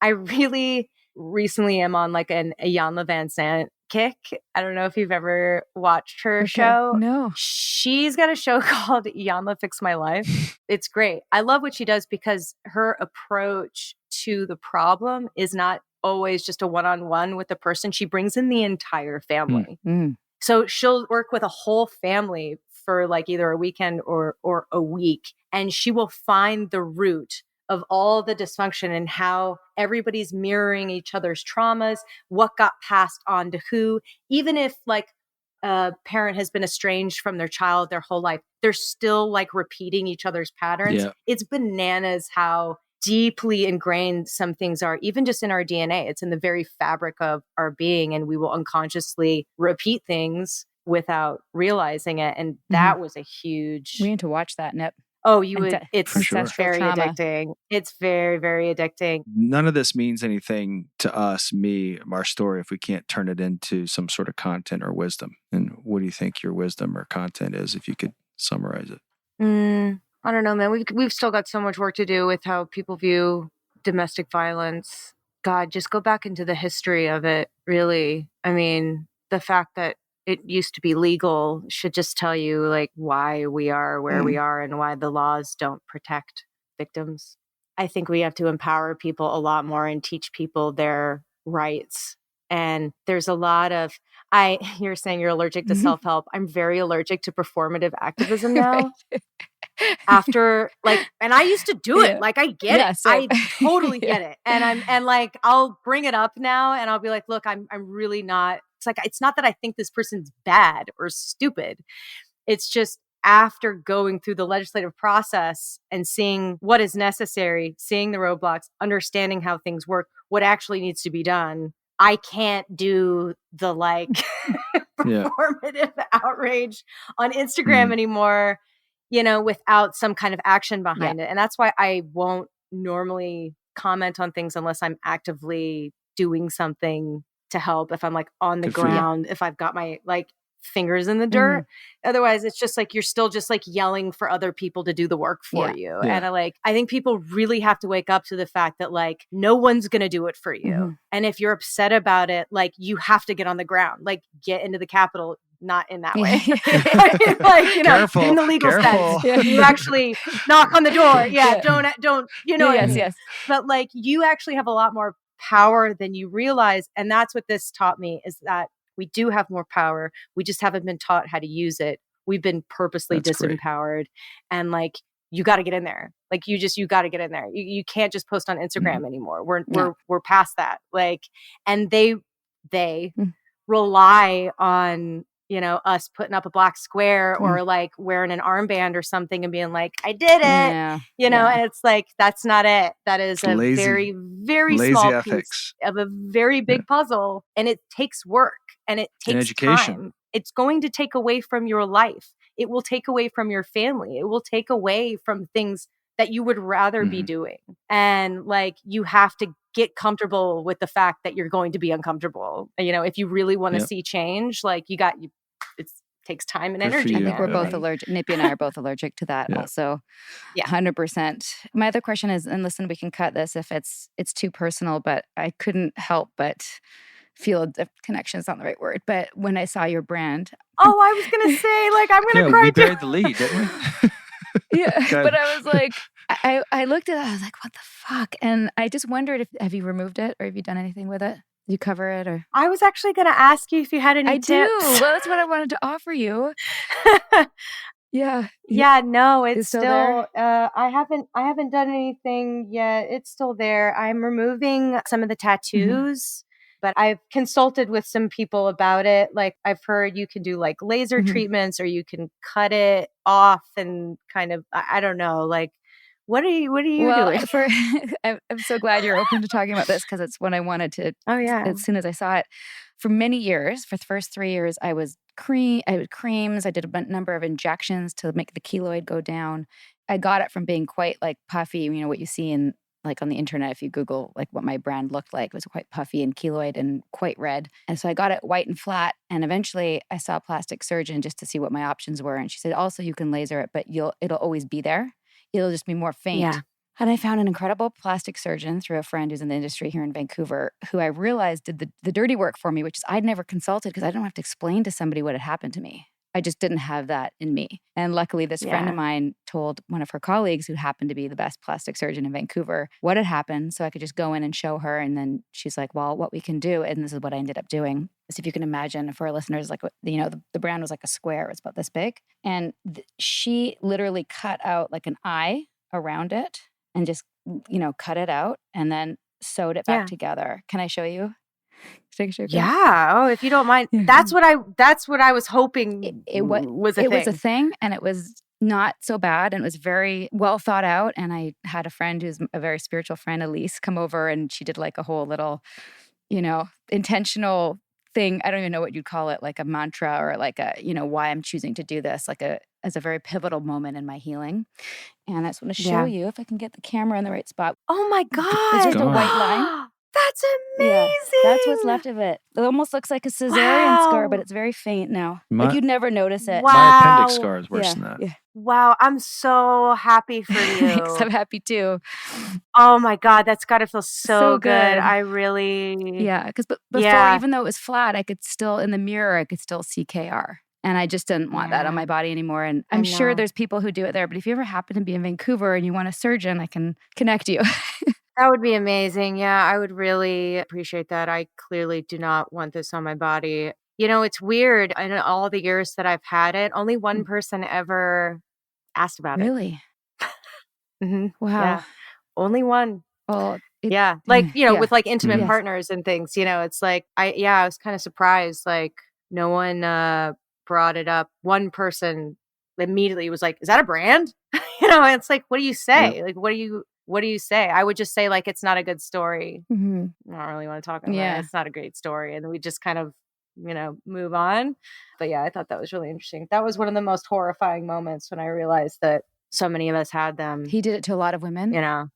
Speaker 5: I really recently am on like a Iyanla Van Sant kick. I don't know if you've ever watched her show.
Speaker 3: No.
Speaker 5: She's got a show called Iyanla Fix My Life. It's great. I love what she does because her approach to the problem is not always just a one-on-one with the person. She brings in the entire family.
Speaker 3: Mm.
Speaker 5: So she'll work with a whole family for like either a weekend or a week, and she will find the root of all the dysfunction and how everybody's mirroring each other's traumas, what got passed on to who. Even if like a parent has been estranged from their child their whole life, they're still like repeating each other's patterns.
Speaker 6: Yeah.
Speaker 5: It's bananas how deeply ingrained some things are, even just in our DNA. It's in the very fabric of our being, and we will unconsciously repeat things without realizing it. And that was a huge...
Speaker 3: We need to watch that, Nip.
Speaker 5: Oh, you would. It's
Speaker 6: For sure.
Speaker 3: Ancestral
Speaker 5: very
Speaker 3: trauma.
Speaker 5: addicting. It's very, very addicting.
Speaker 6: None of this means anything to us, me, our story, if we can't turn it into some sort of content or wisdom. And what do you think your wisdom or content is, if you could summarize it?
Speaker 5: I don't know, man. We've still got so much work to do with how people view domestic violence. God, just go back into the history of it, really. I mean, the fact that it used to be legal should just tell you like why we are where we are and why the laws don't protect victims. I think we have to empower people a lot more and teach people their rights. And there's a lot of, you're saying you're allergic to self-help. I'm very allergic to performative activism now. After like, and I used to do it. Like I get it.
Speaker 3: same.
Speaker 5: I totally get it. And like, I'll bring it up now and I'll be like, look, I'm really not, it's like, it's not that I think this person's bad or stupid. It's just after going through the legislative process and seeing what is necessary, seeing the roadblocks, understanding how things work, what actually needs to be done. I can't do the like performative outrage on Instagram anymore, you know, without some kind of action behind it. And that's why I won't normally comment on things unless I'm actively doing something to help. If I'm like on the ground, if I've got my like fingers in the dirt. Otherwise, it's just like you're still just like yelling for other people to do the work for you. And I think people really have to wake up to the fact that like no one's going to do it for you. And if you're upset about it, like you have to get on the ground, like get into the Capitol. Not in that way. Like, you know, in the legal sense. You actually knock on the door. Don't, you know what I mean? But like you actually have a lot more power than you realize. And that's what this taught me is that we do have more power. We just haven't been taught how to use it. We've been purposely disempowered. And like, you got to get in there. Like you got to get in there. You can't just post on Instagram anymore. We're past that. Like, and they rely on, you know, us putting up a black square or like wearing an armband or something and being like, I did it, you know, and it's like, that's not it. That is a very, very small piece of a very big puzzle. And it takes work and it takes time. It's going to take away from your life. It will take away from your family. It will take away from things that you would rather be doing. And like, you have to get comfortable with the fact that you're going to be uncomfortable. You know, if you really want to see change, like it takes time and energy.
Speaker 3: I think we're both allergic. Nippy and I are both allergic to that also. 100%. My other question is, and listen, we can cut this if it's too personal, but I couldn't help but feel a connection is not the right word. But when I saw your brand.
Speaker 5: Oh, I was going to say, like, I'm going to cry.
Speaker 6: We buried the lead, didn't we?
Speaker 3: But I was like, I looked at it, I was like, what the fuck? And I just wondered have you removed it or have you done anything with it? You cover it or?
Speaker 5: I was actually going to ask you if you had any tips.
Speaker 3: I do. Well, that's what I wanted to offer you.
Speaker 5: Yeah, no, it's
Speaker 3: still there?
Speaker 5: I haven't done anything yet. It's still there. I'm removing some of the tattoos, but I've consulted with some people about it. Like I've heard you can do like laser treatments or you can cut it off and kind of, I don't know, like what are you doing?
Speaker 3: I'm so glad you're open to talking about this because it's what I wanted to.
Speaker 5: Oh yeah.
Speaker 3: As soon as I saw it, for many years, for the first 3 years, I had creams. I did a number of injections to make the keloid go down. I got it from being quite like puffy. You know what you see in like on the internet if you Google like what my brand looked like. It was quite puffy and keloid and quite red. And so I got it white and flat. And eventually I saw a plastic surgeon just to see what my options were. And she said, also you can laser it, but it'll always be there. It'll just be more faint.
Speaker 5: Yeah.
Speaker 3: And I found an incredible plastic surgeon through a friend who's in the industry here in Vancouver, who I realized did the dirty work for me, which is I'd never consulted because I don't have to explain to somebody what had happened to me. I just didn't have that in me. And luckily, this friend of mine told one of her colleagues who happened to be the best plastic surgeon in Vancouver what had happened. So I could just go in and show her. And then she's like, well, what we can do, and this is what I ended up doing, is if you can imagine for our listeners, like, you know, the brand was like a square. It was about this big. And she literally cut out like an eye around it and just, you know, cut it out and then sewed it back together. Can I show you?
Speaker 5: Yeah. Oh, if you don't mind. That's what I was hoping
Speaker 3: it was a thing, and it was not so bad, and it was very well thought out. And I had a friend who's a very spiritual friend, Elise, come over, and she did like a whole little, you know, intentional thing. I don't even know what you'd call it, like a mantra or like a, you know, why I'm choosing to do this, like as a very pivotal moment in my healing. And I just want to show you if I can get the camera in the right spot.
Speaker 5: Oh my God.
Speaker 3: It's just a white line.
Speaker 5: That's amazing.
Speaker 3: Yeah, that's what's left of it. It almost looks like a cesarean scar, but
Speaker 5: Wow.
Speaker 3: it's very faint now.
Speaker 6: My-
Speaker 3: Like you'd never notice it.
Speaker 5: Wow.
Speaker 6: My appendix scar is worse than that.
Speaker 3: Yeah.
Speaker 5: Wow, I'm so happy for
Speaker 3: Thanks,
Speaker 5: you.
Speaker 3: I'm happy too.
Speaker 5: Oh my God, that's got to feel so
Speaker 3: So
Speaker 5: good.
Speaker 3: good.
Speaker 5: I really,
Speaker 3: Yeah, because before,
Speaker 5: Yeah.
Speaker 3: even though it was flat, I could still, in the mirror, I could still see KR. And I just didn't want that on my body anymore. And I'm sure
Speaker 5: know.
Speaker 3: there's people who do it there. But if you ever happen to be in Vancouver and you want a surgeon, I can connect you.
Speaker 5: That would be amazing. Yeah, I would really appreciate that. I clearly do not want this on my body. You know, it's weird. In all the years that I've had it, only one person ever asked about
Speaker 3: Really?
Speaker 5: it. Mm-hmm.
Speaker 3: Wow.
Speaker 5: Yeah, only one.
Speaker 3: Well,
Speaker 5: Yeah, like, you know,
Speaker 3: yeah.
Speaker 5: with like intimate
Speaker 3: Yes.
Speaker 5: partners and things, you know, it's like, I was kind of surprised. Like, no one brought it up. One person immediately was like, "Is that a brand?" You know, and it's like, what do you say? Like, what do you say? I would just say, like, it's not a good story.
Speaker 3: Mhm.
Speaker 5: I don't really want to talk about
Speaker 3: Yeah.
Speaker 5: it. It's not a great story. And we just kind of, you know, move on. But yeah, I thought that was really interesting. That was one of the most horrifying moments when I realized that so many of us had them.
Speaker 3: He did it to a lot of women.
Speaker 5: You know,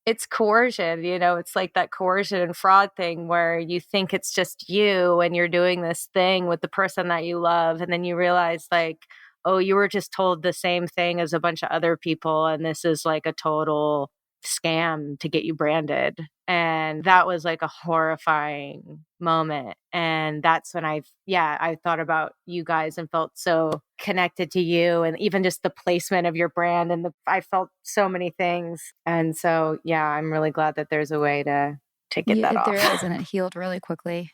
Speaker 5: it's coercion, you know, it's like that coercion and fraud thing where you think it's just you and you're doing this thing with the person that you love. And then you realize, like, oh, you were just told the same thing as a bunch of other people. And this is like a total scam to get you branded. And that was like a horrifying moment. And that's when I thought about you guys and felt so connected to you, and even just the placement of your brand, and I felt so many things. And so, yeah, I'm really glad that there's a way to get that off.
Speaker 3: There is, and it healed really quickly.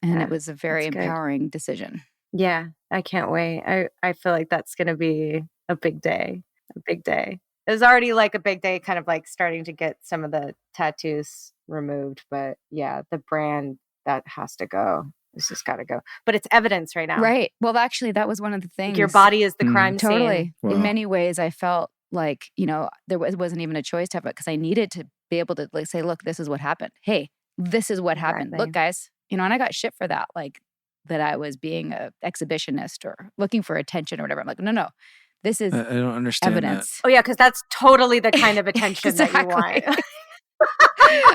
Speaker 3: And
Speaker 5: Yeah,
Speaker 3: it was a very
Speaker 5: that's good.
Speaker 3: empowering decision.
Speaker 5: Yeah, I can't wait. I feel like that's going to be a big day. A big day. It was already like a big day, kind of like starting to get some of the tattoos removed. But yeah, the brand, that has to go. It's just got to go. But it's evidence right now.
Speaker 3: Right. Well, actually, that was one of the things.
Speaker 5: Like, your body is the crime scene.
Speaker 3: Totally.
Speaker 6: Wow.
Speaker 3: In many ways, I felt like, you know, wasn't even a choice to have it, because I needed to be able to, like, say, look, this is what happened. Hey, this is what happened.
Speaker 5: Exactly.
Speaker 3: Look, guys, you know, and I got shit for that, like that I was being a exhibitionist or looking for attention or whatever. I'm like, no, this is
Speaker 6: I don't understand
Speaker 3: evidence.
Speaker 5: Oh, yeah, because that's totally the kind of attention that you want.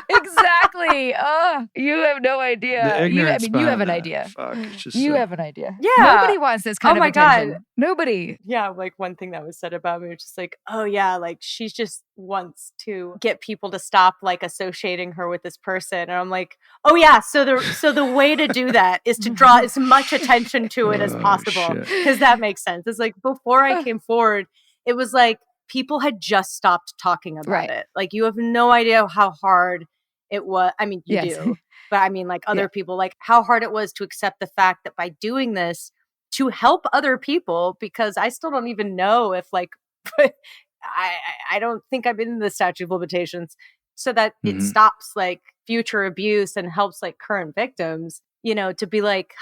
Speaker 3: Exactly. Oh, you have no idea.
Speaker 6: The ignorance
Speaker 3: you have an
Speaker 6: behind that.
Speaker 3: idea.
Speaker 6: Fuck, it's just
Speaker 3: You
Speaker 6: so-
Speaker 3: have an idea.
Speaker 5: Yeah.
Speaker 3: Nobody wants this kind
Speaker 5: Oh
Speaker 3: of
Speaker 5: my God.
Speaker 3: attention. Nobody.
Speaker 5: Yeah, like one thing that was said about me was just like, oh yeah, like she just wants to get people to stop like associating her with this person. And I'm like, oh yeah, so the way to do that is to draw as much attention to it as
Speaker 6: Oh,
Speaker 5: possible.
Speaker 6: shit.
Speaker 5: Because that makes sense. It's like, before I came forward, it was like people had just stopped talking about
Speaker 3: Right.
Speaker 5: it. Like, you have no idea how hard it was. I mean, you
Speaker 3: Yes.
Speaker 5: do. But I mean, like, other
Speaker 3: Yeah.
Speaker 5: people, like how hard it was to accept the fact that by doing this to help other people, because I still don't even know if, like, I don't think I'm in the statute of limitations, so that it
Speaker 6: Mhm.
Speaker 5: stops like future abuse and helps like current victims, you know, to be like,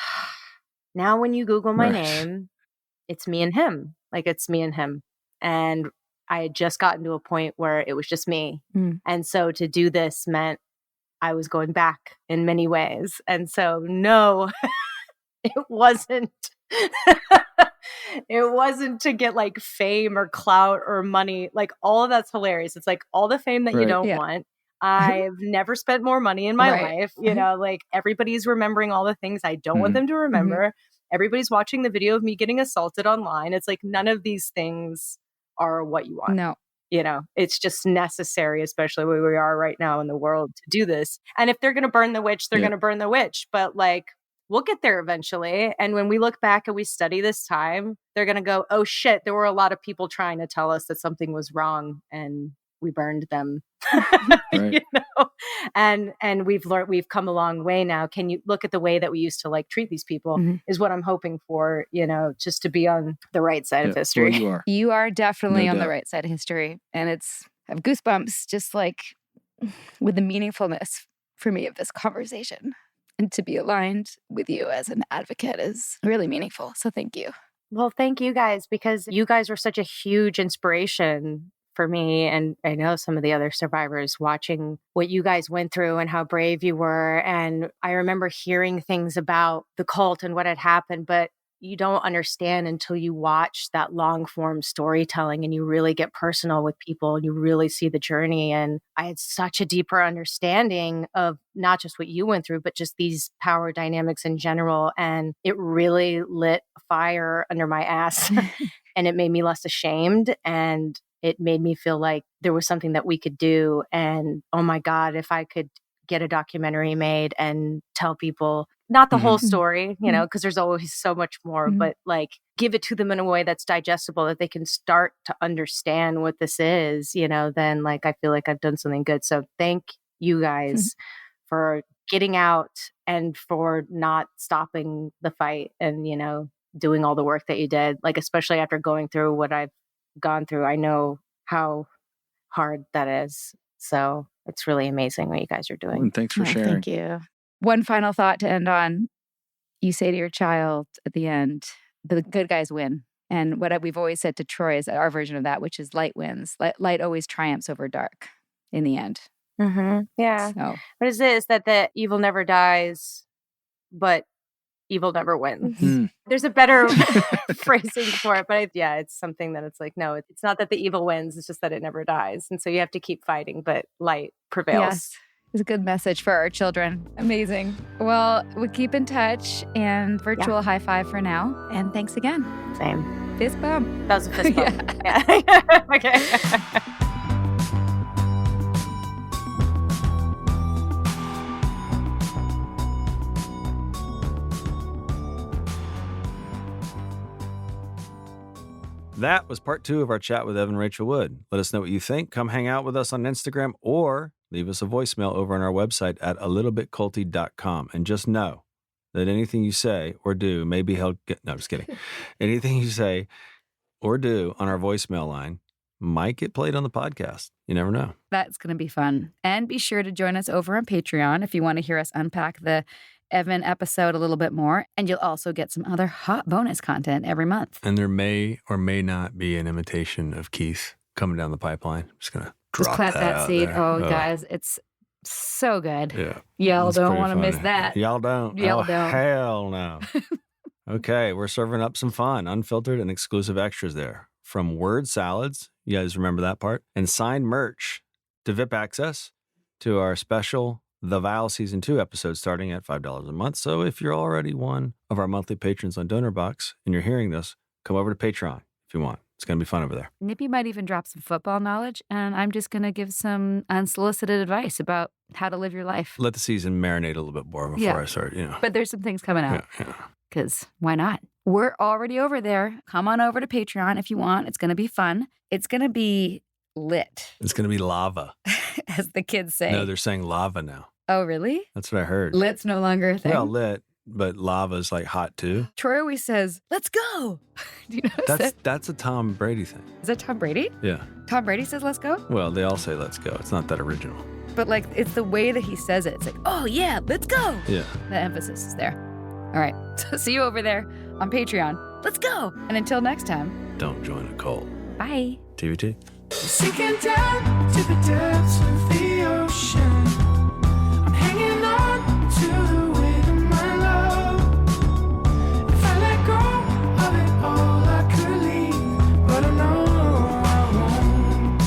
Speaker 5: now when you Google my
Speaker 6: Right.
Speaker 5: name, it's me and him. Like, it's me and him. And I had just gotten to a point where it was just me.
Speaker 3: Mm.
Speaker 5: And so to do this meant I was going back in many ways. And so, no, it wasn't. It wasn't to get like fame or clout or money. Like, all of that's hilarious. It's like all the fame that you
Speaker 6: Right.
Speaker 5: don't
Speaker 3: Yeah.
Speaker 5: want. I've never spent more money in my
Speaker 3: Right.
Speaker 5: life. You know, like, everybody's remembering all the things I don't want
Speaker 6: Mhm.
Speaker 5: them to remember. Everybody's watching the video of me getting assaulted online. It's like, none of these things are what you want.
Speaker 3: No.
Speaker 5: You know, it's just necessary, especially where we are right now in the world, to do this. And if they're going to burn the witch, they're
Speaker 6: Yeah.
Speaker 5: going to burn the witch. But like, we'll get there eventually. And when we look back and we study this time, they're going to go, oh shit, there were a lot of people trying to tell us that something was wrong, and we burned them.
Speaker 6: Right.
Speaker 5: You know? And we've learned, we've come a long way now. Can you look at the way that we used to like treat these people?
Speaker 3: Mhm.
Speaker 5: Is what I'm hoping for, you know, just to be on the right side
Speaker 6: Yeah,
Speaker 5: of history.
Speaker 6: Well, you are.
Speaker 3: You are definitely
Speaker 6: No
Speaker 3: on the
Speaker 6: doubt.
Speaker 3: right side of history. And I have goosebumps just like with the meaningfulness for me of this conversation. And to be aligned with you as an advocate is really meaningful. So thank you.
Speaker 5: Well, thank you guys, because you guys were such a huge inspiration for me. And I know some of the other survivors, watching what you guys went through and how brave you were. And I remember hearing things about the cult and what had happened, but you don't understand until you watch that long form storytelling and you really get personal with people and you really see the journey. And I had such a deeper understanding of not just what you went through, but just these power dynamics in general. And it really lit a fire under my ass and it made me less ashamed. And it made me feel like there was something that we could do. And oh my God, if I could get a documentary made and tell people not the whole story, you know, because there's always so much more, but like give it to them in a way that's digestible that they can start to understand what this is, you know, then like I feel like I've done something good. So thank you guys for getting out and for not stopping the fight and, you know, doing all the work that you did, like especially after going through what I've gone through. I know how hard that is. So it's really amazing what you guys are doing.
Speaker 6: And thanks for sharing.
Speaker 3: Thank you. One final thought to end on. You say to your child at the end, the good guys win. And what we've always said to Troy is our version of that, which is light wins. Light always triumphs over dark in the end.
Speaker 5: Yeah.
Speaker 3: So,
Speaker 5: What is this? That the evil never dies, but evil never wins. There's a better phrasing for it, but it's something that it's like, no, it's not that the evil wins. It's just that it never dies. And so you have to keep fighting, but light prevails.
Speaker 3: yes, it's a good message for our children. Amazing. Well, we keep in touch and virtual high five for now. And thanks again.
Speaker 5: Same.
Speaker 3: Fist bump.
Speaker 5: That was a fist bump. Yeah. Okay.
Speaker 2: That was part 2 of our chat with Evan Rachel Wood. Let us know what you think. Come hang out with us on Instagram or leave us a voicemail over on our website at alittlebitculty.com. And just know that anything you say or do may be held... No, I'm just kidding. Anything you say or do on our voicemail line might get played on the podcast. You never know.
Speaker 3: That's going to be fun. And be sure to join us over on Patreon if you want to hear us unpack the Evan episode a little bit more. And you'll also get some other hot bonus content every month.
Speaker 2: And there may or may not be an imitation of Keith coming down the pipeline. I'm just going to drop
Speaker 3: plant that
Speaker 2: out
Speaker 3: seed.
Speaker 2: there.
Speaker 3: Oh, guys, it's so good.
Speaker 2: Yeah.
Speaker 3: Y'all
Speaker 2: It's
Speaker 3: don't
Speaker 2: pretty
Speaker 3: want to miss
Speaker 2: funny.
Speaker 3: that.
Speaker 2: Y'all don't.
Speaker 3: Y'all
Speaker 2: Oh,
Speaker 3: don't.
Speaker 2: hell no. Okay, we're serving up some fun, unfiltered and exclusive extras there. From word salads, you guys remember that part, and signed merch to VIP access to our special The Vow Season 2 episode starting at $5 a month. So if you're already one of our monthly patrons on DonorBox and you're hearing this, come over to Patreon if you want. It's going to be fun over there.
Speaker 3: Nippy might even drop some football knowledge, and I'm just going to give some unsolicited advice about how to live your life.
Speaker 2: Let the season marinate a little bit more before I start,
Speaker 3: But there's some things coming out.
Speaker 2: Yeah.
Speaker 3: Because why not? We're already over there. Come on over to Patreon if you want. It's going to be fun. It's going to be lit,
Speaker 2: It's going to be lava.
Speaker 3: as the kids say.
Speaker 2: No, they're saying lava now.
Speaker 3: Oh, really?
Speaker 2: That's what I heard.
Speaker 3: Lit's no longer a thing.
Speaker 2: Well, lit, but lava's like hot too.
Speaker 3: Troy always says, "Let's go." Do you know
Speaker 2: That's a Tom Brady thing.
Speaker 3: Is that Tom Brady?
Speaker 2: Yeah.
Speaker 3: Tom Brady says, "Let's go."
Speaker 2: Well, they all say let's go. It's not that original.
Speaker 3: But like, it's the way that he says it. It's like, "Oh yeah, let's go."
Speaker 2: Yeah.
Speaker 3: The emphasis is there. All right. So see you over there on Patreon. Let's go. And until next time,
Speaker 2: Don't join a cult.
Speaker 3: bye.
Speaker 2: TBT.
Speaker 4: Sinking down to the depths of the ocean. I'm hanging on to the weight of my love. If I let go of it all, I could leave, but I know I won't.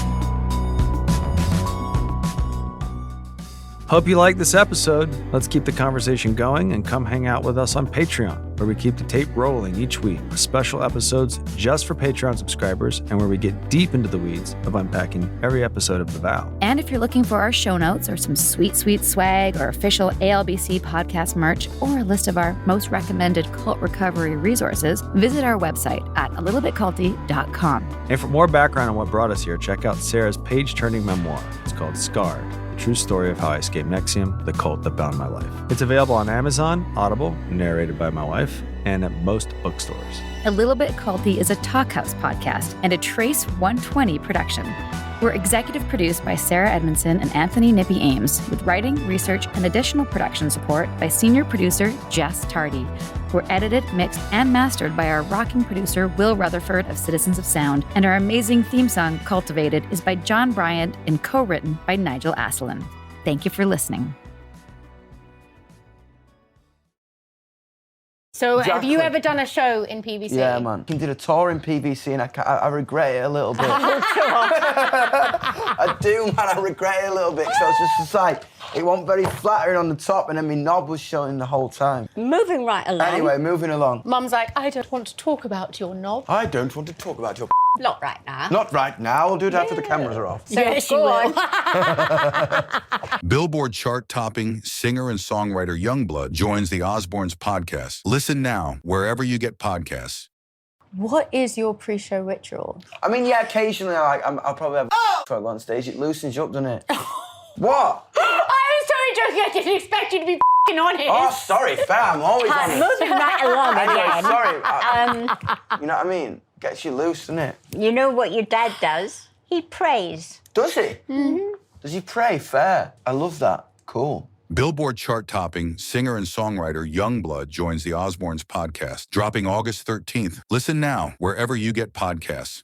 Speaker 2: Hope you liked this episode. Let's keep the conversation going and come hang out with us on Patreon, where we keep the tape rolling each week with special episodes just for Patreon subscribers and where we get deep into the weeds of unpacking every episode of The Vow.
Speaker 3: And if you're looking for our show notes or some sweet, sweet swag or official ALBC podcast merch or a list of our most recommended cult recovery resources, visit our website at alittlebitculty.com.
Speaker 2: And for more background on what brought us here, check out Sarah's page-turning memoir. It's called Scarred, the true story of how I escaped Nexium, the cult that bound my life. It's available on Amazon, Audible, narrated by my wife, and at most bookstores.
Speaker 3: A Little Bit Culty is a Talkhouse podcast and a Trace 120 production. We're executive produced by Sarah Edmondson and Anthony Nippy Ames, with writing, research, and additional production support by senior producer Jess Tardy. We're edited, mixed, and mastered by our rocking producer Will Rutherford of Citizens of Sound, and our amazing theme song, Cultivated, is by John Bryant and co-written by Nigel Asselin. Thank you for listening.
Speaker 7: So have you
Speaker 8: Exactly.
Speaker 7: ever done a show in PVC?
Speaker 8: Yeah, man. I did a tour in PVC and I regret it a little bit. I do, man. I regret it a little bit because I was just like, it wasn't very flattering on the top and then my knob was showing the whole time.
Speaker 9: Moving right along.
Speaker 8: Anyway, moving along.
Speaker 7: Mum's like, I don't want to talk about your knob.
Speaker 8: I don't want to talk about your
Speaker 9: Not right now.
Speaker 8: Not right now. We'll do it after the cameras are off.
Speaker 9: So
Speaker 7: Yes, you
Speaker 9: go
Speaker 7: will.
Speaker 9: on.
Speaker 10: Billboard chart-topping singer and songwriter Youngblood joins the Osbournes podcast. Listen now wherever you get podcasts.
Speaker 7: What is your pre-show ritual?
Speaker 8: I mean, yeah, occasionally I'll probably have before I go on stage. It loosens you up, doesn't it? What?
Speaker 7: I was totally joking. I didn't expect you to be f***ing honest.
Speaker 8: Oh, sorry, fair. I'm always
Speaker 9: Right,
Speaker 8: honest.
Speaker 9: moving right along
Speaker 8: Anyway,
Speaker 9: again.
Speaker 8: sorry. You know what I mean? Gets you loose, doesn't it?
Speaker 9: You know what your dad does? He prays.
Speaker 8: Does he? Mm-hmm. Does he pray? Fair. I love that. Cool.
Speaker 10: Billboard chart-topping singer and songwriter Youngblood joins the Osbournes podcast, dropping August 13th. Listen now wherever you get podcasts.